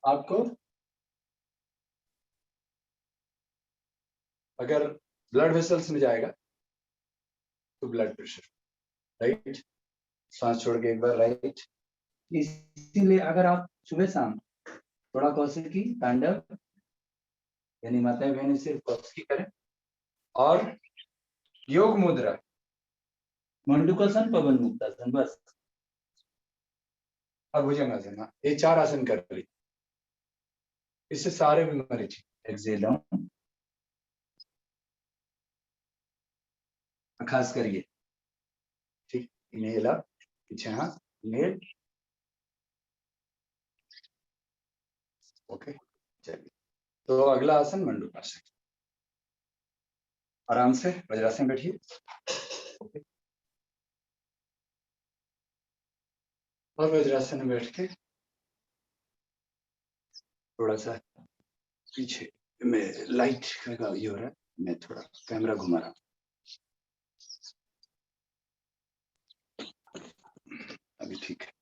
आपको अगर ब्लड वेसल्स में जाएगा तो ब्लड प्रेशर, राइट। सांस छोड़ के एक बार राइट। इसीलिए अगर आप सुबह शाम थोड़ा कौशिकी तांडव यानी माताएं बहनें सिर्फ कौशिकी करें, और योग मुद्रा मंडूकासन, पवन मुक्तासन, बस। अब भुजंगासन, ये 4 आसन कर ली, इससे सारे बीमारी ठीक। एक्सेल डाउन, खास करिए, ठीक। इनहेल अप, पीछे हाथ, इनहेल, ओके। चलिए, तो अगला आसन मंडूकासन, आराम से वज्रासन बैठिए, ओके। और वज्रासन में बैठ के थोड़ा सा पीछे में लाइट का ये हो रहा है, मैं थोड़ा कैमरा घुमा रहा हूं, अभी ठीक है।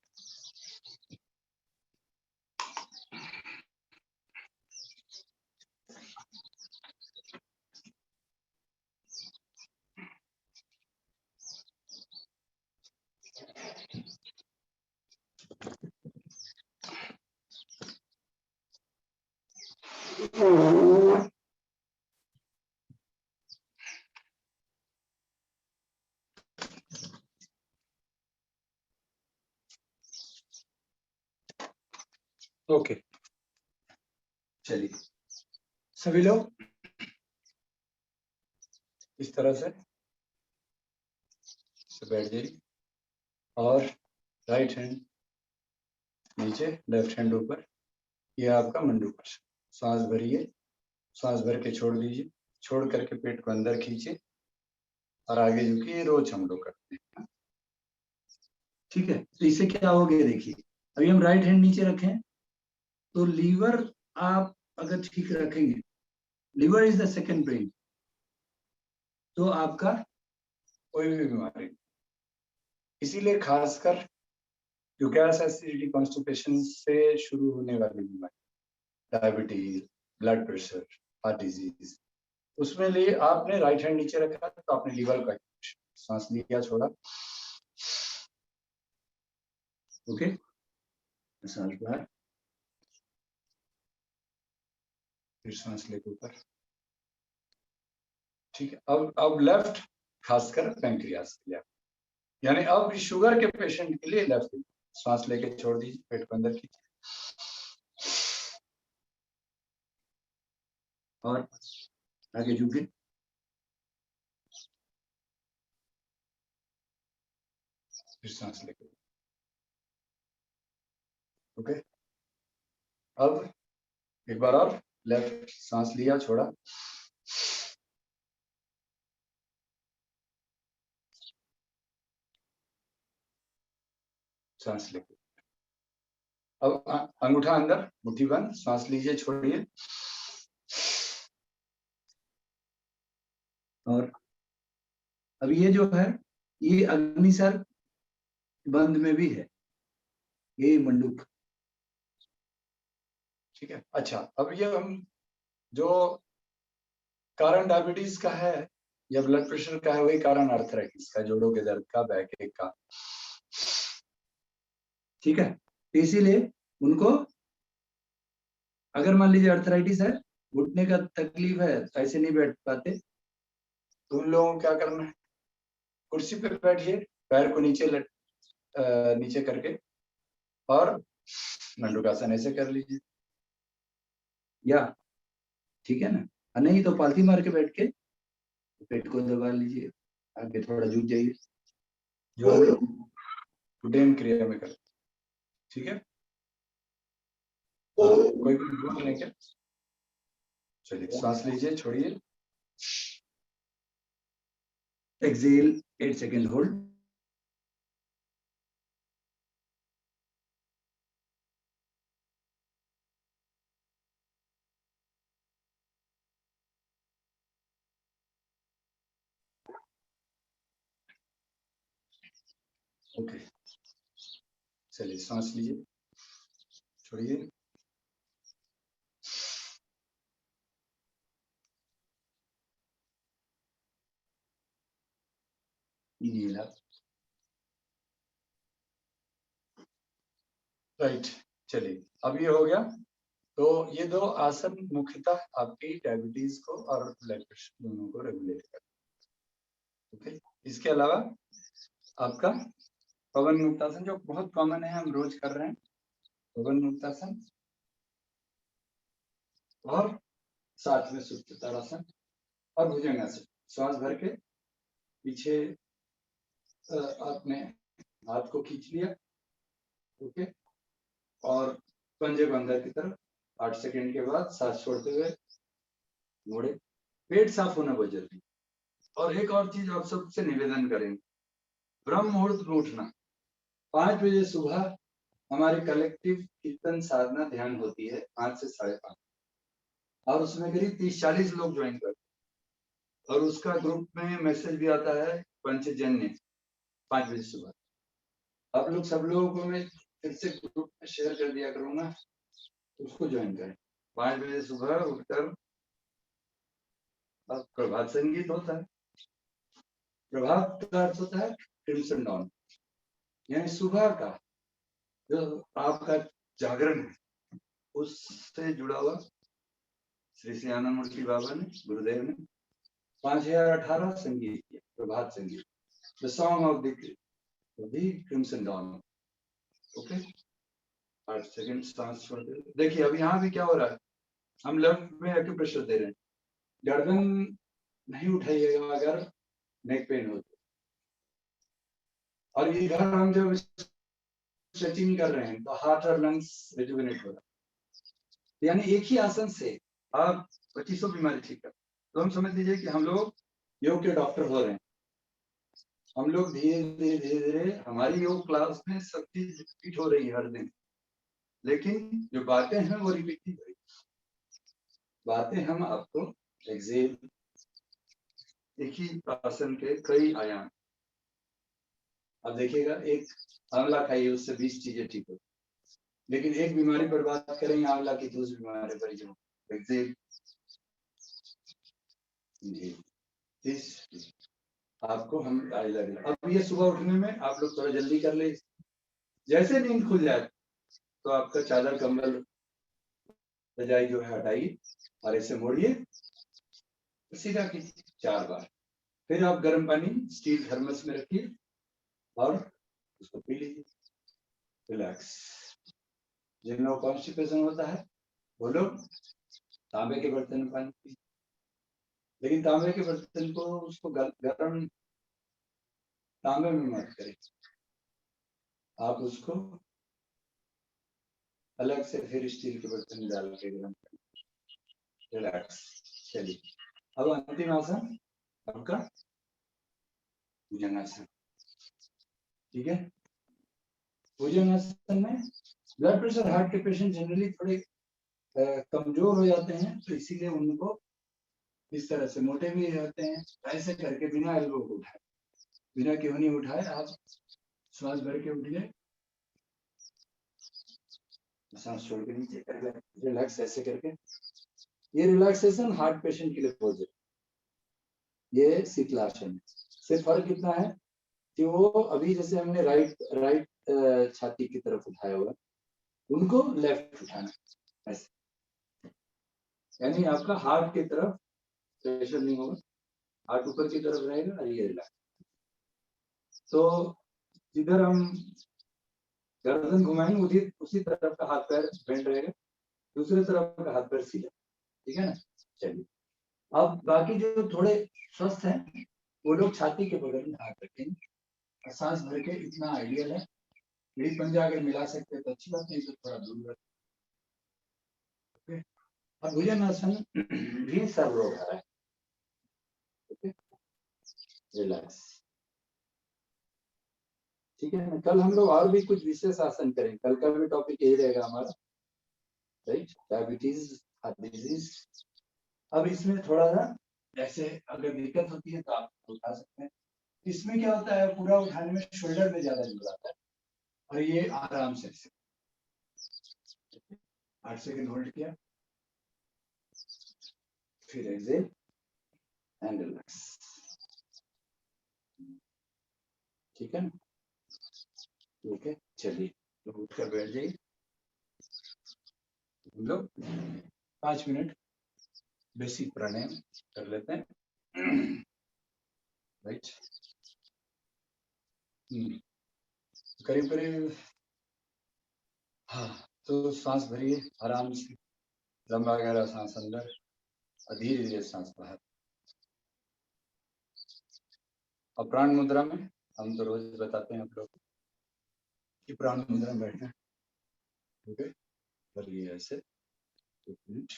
ओके, चलिए सभी लोग इस तरह से बैठ जाइए और राइट हैंड नीचे, लेफ्ट हैंड ऊपर, ये आपका मंडूकासन। सांस भरिए, सांस भर के छोड़ दीजिए, छोड़ करके पेट को अंदर खींचे और आगे झुकिए। रोज हम लोग करते हैं। ठीक है, तो इससे क्या हो गया देखिए, अभी हम राइट हैंड नीचे रखें तो लीवर आप अगर ठीक रखेंगे, liver is the second brain, तो आपका कोई भी बीमारी, इसीलिए खासकर जो गैस एसिडिटी कॉन्स्टिपेशन से शुरू होने वाली बीमारी, diabetes, blood pressure, heart disease, उसमें लिए आपने राइट हैंड नीचे रखा तो आपने लीवर का सांस लिया, छोड़ा, ओके, सांस बाहर, फिर सांस लेके ऊपर। ठीक है, अब लेफ्ट, खासकर पैंक्रियास के लिए, यानी अब शुगर के पेशेंट के लिए लेफ्ट सांस लेके छोड़ दीजिए, पेट को अंदर खींचिए और आगे झुके, फिर सांस लेके। ओके, अब एक बार और लेफ्ट सांस लिया, छोड़ा, सांस लेके। अब अंगूठा अंदर, मुट्ठी बंद, सांस लीजिए, छोड़िए, और अब ये जो है ये अग्निसर बंद में भी है, ये मंडूक। ठीक है। अच्छा, अब ये हम जो कारण डायबिटीज का है या ब्लड प्रेशर का है, वही कारण आर्थराइटिस का, जोड़ों के दर्द का, बैक का। ठीक है, तो इसीलिए उनको अगर मान लीजिए अर्थराइटिस है, घुटने का तकलीफ है, ऐसे नहीं बैठ पाते, तो उन लोगों को क्या करना है, कुर्सी पे बैठिए, पैर को नीचे करके और मंडूकासन ऐसे कर लीजिए, या ठीक है ना, नहीं तो पालथी मार के बैठ के पेट को दबा लीजिए, आगे थोड़ा झुक जाइए, जो हम लोग उड्डयन क्रिया में करते। ठीक है, कोई भी बोल नहीं क्या? चलिए, सांस लीजिए, छोड़िए, एक्सेल 8 सेकेंड होल्ड, ओके। चलिए, सांस लीजिए, छोड़िए, राइट। चलिए, अब ये हो गया। तो ये दो आसन मुख्यतः आपकी डायबिटीज को और ब्लड प्रेशर दोनों को रेगुलेट करते हैं। ओके, इसके अलावा आपका पवन मुक्तासन जो बहुत कॉमन है, हम रोज कर रहे हैं, पवन मुक्तासन, और साथ में सुप्ततारासन और भुजंगासन। श्वास भर के पीछे आपने हाथ को खींच लिया, ओके, और पंजे को अंदर की तरफ 8 सेकेंड के बाद सांस छोड़ते हुए मोड़े। पेट साफ होना बहुत जरूरी। और एक और चीज आप सबसे निवेदन करेंगे, ब्रह्म मुहूर्त में उठना। 5 बजे सुबह हमारी कलेक्टिव कीर्तन साधना ध्यान होती है 5 से 5:30, और उसमें करीब 30-40 लोग ज्वाइन करते हैं, और उसका ग्रुप में मैसेज भी आता है पंचजन्य 5 बजे सुबह। आप लोग सब लोगों को मैं फिर से ग्रुप में शेयर कर दिया करूंगा, उसको ज्वाइन करें। 5 बजे सुबह उठकर प्रभात संगीत होता है। प्रभात का अर्थ होता है क्रिम्सन डॉन, यानी सुबह का जो आपका जागरण है, उससे जुड़ा हुआ श्री श्री आनंद मूर्ति बाबा ने, गुरुदेव ने 5018 संगीत किया, Prabhat Sangeet, the song of the crimson dawn. Okay, 8 second सांस छोड़ते। देखिए अब यहाँ भी क्या हो रहा है, हम लेफ्ट में एक्यूप्रेशर दे रहे हैं। गर्दन नहीं उठाइएगा अगर नेक पेन हो, और इधर हम जब स्ट्रेचिंग कर रहे हैं तो हार्ट और लंग्स रिजुविनेट हो रहा है। यानी एक ही आसन से आप 2500 बीमारी ठीक कर। तो हम समझ लीजिए कि हम लोग योग के डॉक्टर हो रहे हैं। हम लोग धीरे धीरे धीरे धीरे हमारी योग क्लास में सब चीज रिपीट हो रही है हर दिन, लेकिन जो बातें हैं वो रिपीट नहीं हो रही। बातें हम आपको एक्सेल, एक ही आसन के कई आयाम। अब देखिएगा, एक आंवला खाइए उससे 20 चीजें ठीक हो, लेकिन एक बीमारी पर बात करेंगे आंवला की, दूसरी बीमारी पर जो एक्सेल जी आपको हम लगे। अब ये सुबह उठने में आप लोग थोड़ा जल्दी कर ले, जैसे नींद खुल जाए तो आपका चादर कंबल रजाई जो है हटाइए और ऐसे मोड़िए, सीधा कीजिए 4 बार। फिर आप गर्म पानी स्टील थर्मस में रखिए और उसको पी लीजिए, रिलैक्स। जिन लोगों को कॉन्स्टिपेशन होता है वो लोग तांबे के बर्तन में पानी पी, लेकिन तांबे के बर्तन को उसको गर्म तांबे में मत करें, आप उसको अलग से फिर स्टील के बर्तन में डाल के गर्म करें, रिलैक्स। चलिए, अब अंतिम आसन आपका भुजंगासन, ठीक है। भुजंगासन में ब्लड प्रेशर हार्ट के पेशेंट जनरली थोड़े कमजोर हो जाते हैं, तो इसीलिए उनको इस तरह से मोटे भी रहते हैं, ऐसे करके बिना एल्बो को उठाए, बिना क्यों नहीं उठाए, आप श्वास भर के उठिए, सांस छोड़ के नीचे करके रिलैक्स ऐसे करके। ये रिलैक्सेशन हार्ट पेशेंट के लिए बहुत जरूरी। ये शीतलासन से फर्क कितना है कि वो अभी जैसे हमने राइट छाती की तरफ उठाया हुआ, उनको लेफ्ट उठाना ऐसे, यानी आपका हार्ट की तरफ प्रेशर नहीं होगा, हार्ट ऊपर की तरफ रहेगा और ये रिलैक्स। तो जिधर हम गर्दन घुमाएंगे उसी तरफ का हाथ पैर बेंड रहेगा, दूसरे तरफ का हाथ पैर सीधा, ठीक है ना। चलिए, अब बाकी जो थोड़े स्वस्थ हैं वो लोग छाती के बगल में हाथ रखेंगे और सांस भर के, इतना आइडियल है। यदि पंजा अगर मिला सकते तो अच्छी बात, नहीं तो थोड़ा दूर रखें। अब भुजंगासन भी सब लोग आ रहा है, रिलैक्स, ठीक है ना। कल हम लोग और भी कुछ विशेष आसन करेंगे, कल का भी टॉपिक यही रहेगा हमारा, राइट, डायबिटीज डिजीज। अब इसमें थोड़ा सा ऐसे अगर दिक्कत होती है तो आप उठा सकते हैं। इसमें क्या होता है, पूरा उठाने में शोल्डर में ज्यादा जोर आता है, और ये आराम से 8 सेकंड होल्ड किया, फिर एक्सेल एंड रिलैक्स, ठीक है ना। ठीक है, चलिए तो उठकर बैठ जाइए, हम लोग 5 मिनट बेसिक प्राणायाम कर लेते हैं, राइट। करीब करीब, हाँ, तो सांस भरिए आराम से, लंबा गहरा सांस अंदर और धीरे धीरे सांस बाहर। और प्राण मुद्रा में हम तो रोज बताते हैं आप लोग कि प्राण मुद्रा में बैठना, ठीक है, करिए ऐसे 2 मिनट।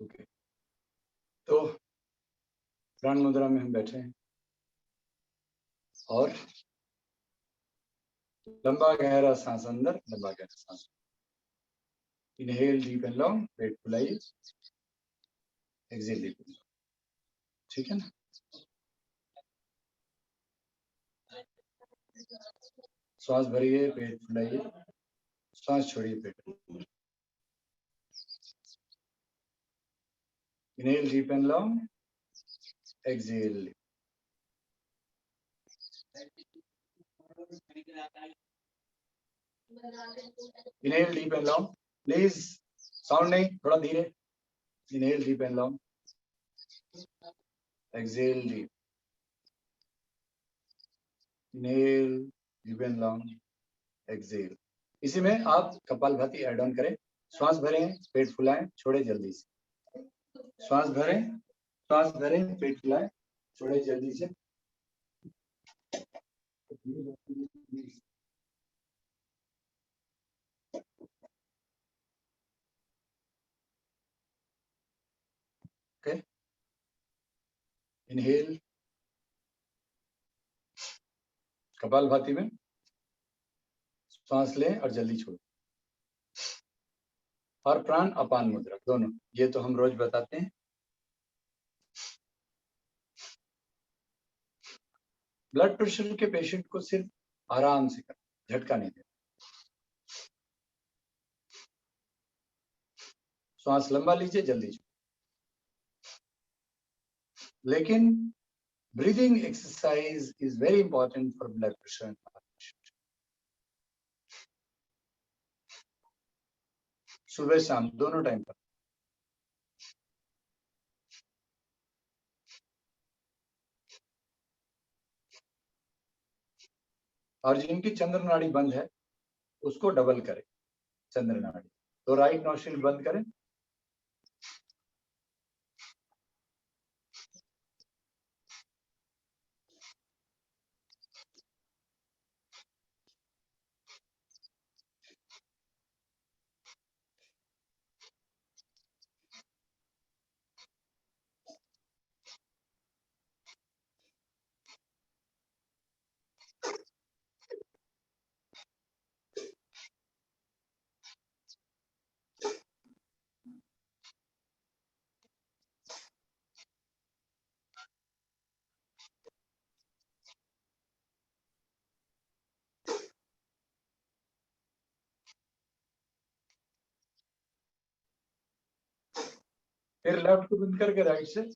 ओके, तो प्राण मुद्रा में हम बैठे हैं और लंबा गहरा सांस अंदर, लंबा गहरा सांस, इनहेल डीप एंड लॉन्ग, पेट फुलाइए, एक्सेल डीप एंड लॉन्ग, ठीक है ना। श्वास भरिए, पेट फुलाइए, श्वास छोड़िए, पेट फुलाइए, inhale deep and long, exhale, inhale deep and long, please sound नहीं, थोड़ा धीरे, inhale deep and long, exhale deep, inhale deep and long, exhale. इसी में आप कपालभाति ऐड ऑन करें, श्वास भरें, पेट फुलाएं, छोड़े जल्दी से। श्वास भरें, श्वास भरें, पेट फुलाएं, छोड़े जल्दी से। ओके, इनहेल कपालभाति में, श्वास लें और जल्दी छोड़ें। और प्राण अपान मुद्रा दोनों, ये तो हम रोज बताते हैं। ब्लड प्रेशर के पेशेंट को सिर्फ आराम से करना, झटका नहीं देना। श्वास लंबा लीजिए, जल्दी छोड़िए। लेकिन breathing exercise is very important for blood pressure and heart patient. सुबह शाम दोनों टाइम पर। और जिनकी चंद्र नाड़ी बंद है उसको डबल करें चंद्र नाड़ी। तो राइट नोस्ट्रिल बंद करें, फिर लेफ्ट को बंद करके राइट से।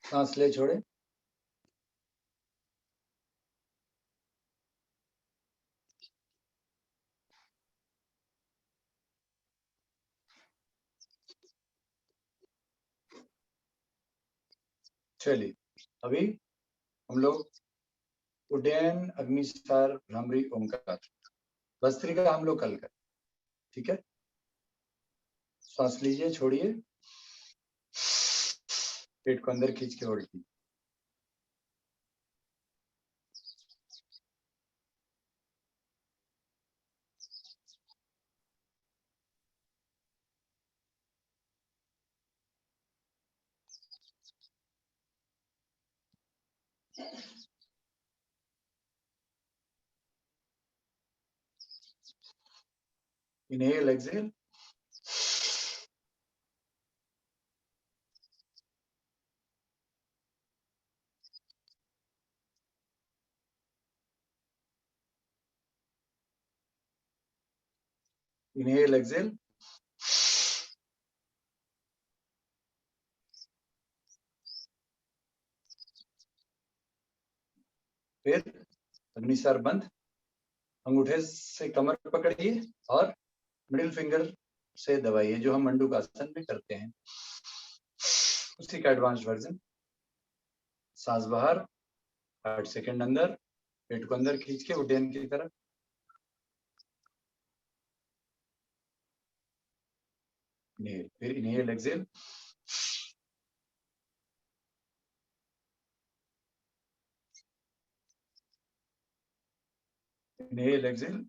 सांस ले छोड़े, चलिए अभी हम लोग उड्डयन, अग्निसार, भ्रामरी, ओंकार, भस्त्रिका हम लोग कल करें, ठीक है। श्वास लीजिए, छोड़िए, पेट को अंदर खींच के होल्ड कीजिए। इनहेल, एक्सहेल, इनहेल, एक्सहेल, फिर अग्निसार बंद, अंगूठे से कमर पकड़िए और मिडिल फिंगर से दबाइए, जो हम मंडूकासन में करते हैं, उसी का एडवांस वर्जन। सांस बाहर, 8 सेकंड अंदर, पेट को अंदर खींच के उड्डयन की तरफ। इनहेल, फिर इनहेल, एक्सहेल, इनहेल, एक्सहेल,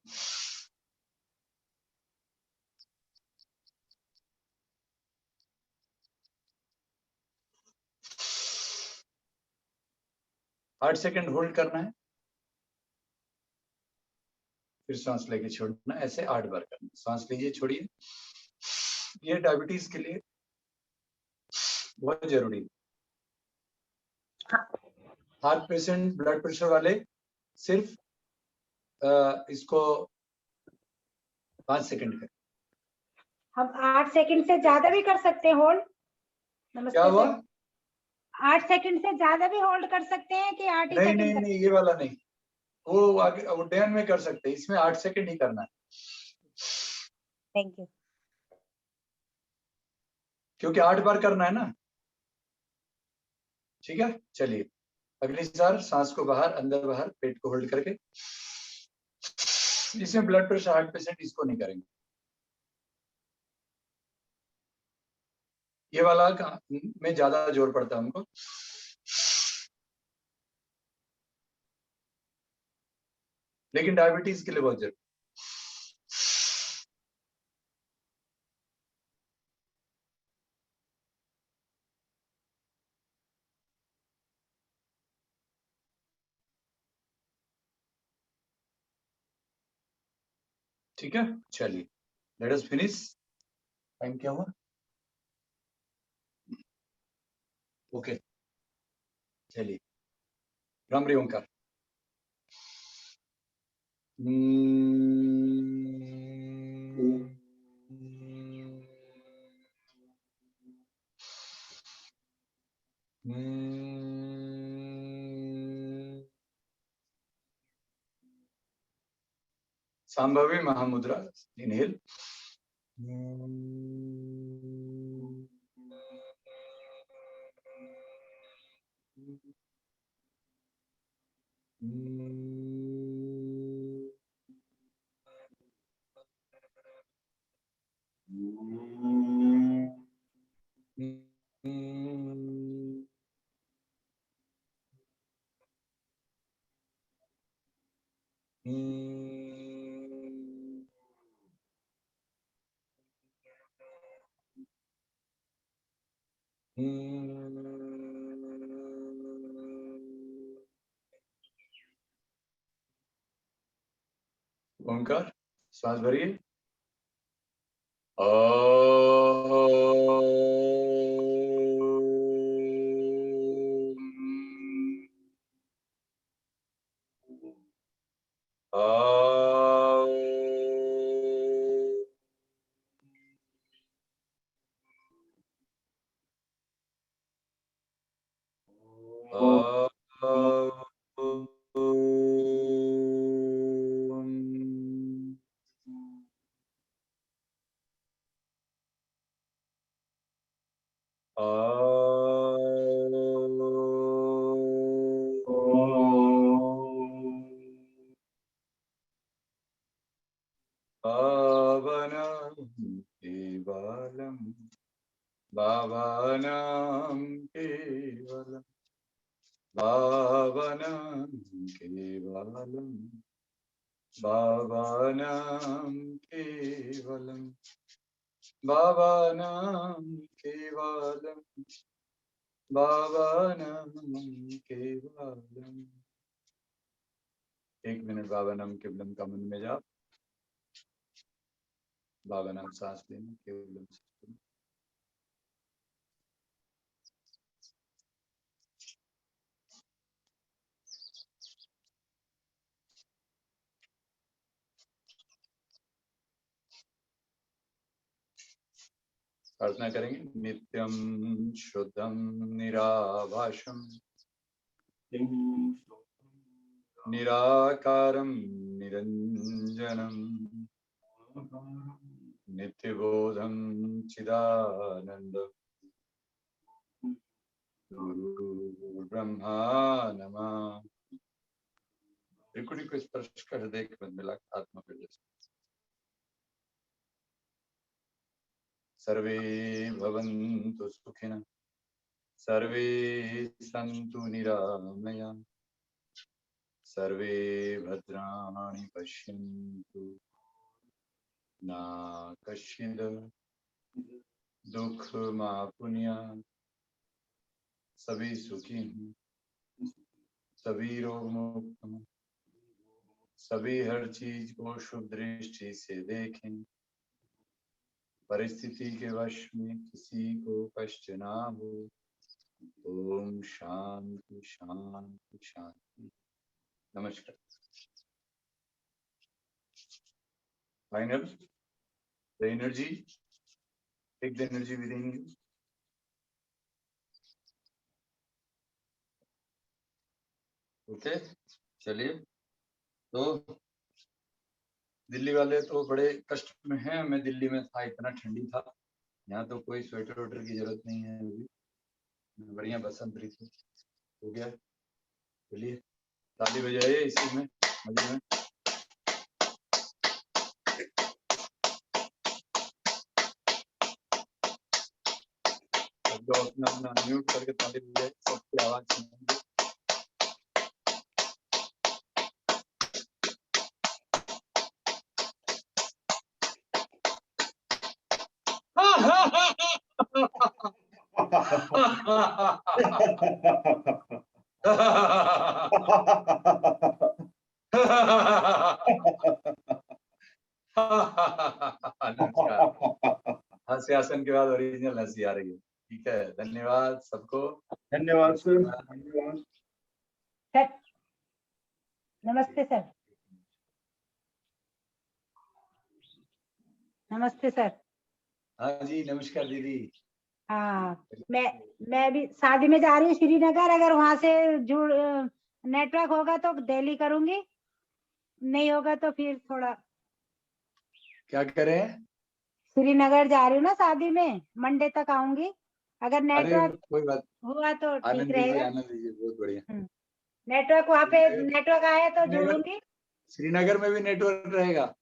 आठ सेकंड होल्ड करना है, फिर सांस लेके छोड़ना, ऐसे 8 बार करना। सांस लीजिए, छोड़िए। ये डायबिटीज के लिए बहुत जरूरी है। हार्ट पेशेंट, ब्लड प्रेशर वाले सिर्फ इसको 5 सेकंड कर। हम 8 सेकंड से ज्यादा भी कर सकते हैं होल्ड। नमस्ते क्या हुआ? सर। 8 सेकंड से ज्यादा भी होल्ड कर सकते हैं कि 8 ही नहीं सेकंड नहीं कर? नहीं, ये वाला नहीं, वो आगे वो डैन में कर सकते हैं, इसमें 8 सेकंड ही करना है, थैंक यू। क्योंकि 8 बार करना है ना। ठीक है, चलिए अगली बार सांस को बाहर अंदर बाहर, पेट को होल्ड करके। इसमें ब्लड प्रेशर 8%, इसको नहीं करेंगे। ये वाला में ज्यादा जोर पड़ता है हमको। लेकिन डायबिटीज के लिए बहुत जरूरी। ठीक है, चलिए लेट अस फिनिश। टाइम क्या हुआ? ओके, चलिए भ्रामरी ओंकार। संभवी महामुद्रा, इनहेल। ओंकार, श्वास भरिए। भावनां केवलम्, भावनां केवलम्, भावनां केवलम्, भावनां केवलम्, भावनां केवलम्। 1 मिनट भावनां केवलम का मन में जाप। भावनां सांस लेना, केवलम सांस लेना। प्रार्थना करेंगे। नित्यं शुद्धं निराभाषं निराकारं निरंजनं नित्यबोधं चिदानन्दं गुरुर्ब्रह्मा नमः। त्रिकुटी को स्पर्श कर हृदय के मध्य मिला आत्मा को जैसे। सर्वे भवन्तु सुखिनः, सर्वे सन्तु निरामयाः, सर्वे भद्राणि पश्यन्तु ना कश्चित् दुःखमाप्नुयात्। सभी सुखी हैं, सभी रोग मुक्त हैं, सभी हर चीज को शुभ दृष्टि से देखें। परिस्थिति के वश में किसी को कष्ट ना हो। ओम शांति शांति शांति। नमस्कार। Final the energy, take the energy within you. Okay, चलिए। तो दिल्ली वाले तो बड़े कष्ट में हैं। मैं दिल्ली में था, इतना ठंडी था। यहाँ तो कोई स्वेटर वेटर की जरूरत नहीं है अभी, बढ़िया बसंत ऋतु हो गया। चलिए ताली बजाइए इसी में मजे में। जो अपना अपना म्यूट करके ताली बजाइए, सबकी आवाज सुनेंगे। नमस्कार। हास्यासन के बाद ओरिजिनल हंसी आ रही है। ठीक है, धन्यवाद सबको। धन्यवाद सर, धन्यवाद सर। नमस्ते सर। नमस्ते सर। हाँ जी, नमस्कार दीदी। हाँ, मैं भी शादी में जा रही हूँ श्रीनगर। अगर वहां से जुड़ नेटवर्क होगा तो दिल्ली करूंगी, नहीं होगा तो फिर थोड़ा। क्या करें? श्रीनगर जा रही हूँ ना शादी में, मंडे तक आऊंगी। अगर अरे नेटवर्क कोई बात, हुआ तो ठीक आनंद लीजिए, रहेगा। आनंद लीजिए, बहुत बढ़िया। नेटवर्क वहाँ पे नेटवर्क आया तो जुड़ूंगी। श्रीनगर में भी नेटवर्क रहेगा।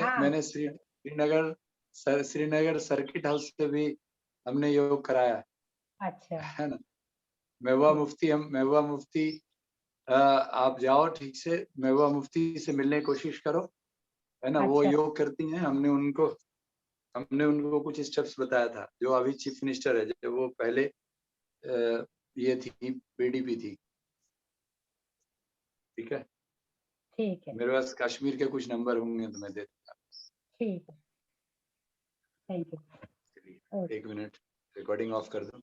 हाँ। मैंने श्रीनगर सर्किट हाउस से भी हमने योग कराया अच्छा। है ना। महबूबा मुफ्ती आप जाओ ठीक से, महबूबा मुफ्ती से मिलने की कोशिश करो, है ना। वो अच्छा। योग करती हैं। हमने उनको कुछ स्टेप्स बताया था। जो अभी चीफ मिनिस्टर है, जब वो पहले ये थी, पीडीपी थी। ठीक है, ठीक है। मेरे पास कश्मीर के कुछ नंबर होंगे तो मैं दे दूंगा। ठीक है, थैंक यू। चलिए, 1 मिनट रिकॉर्डिंग ऑफ कर दो।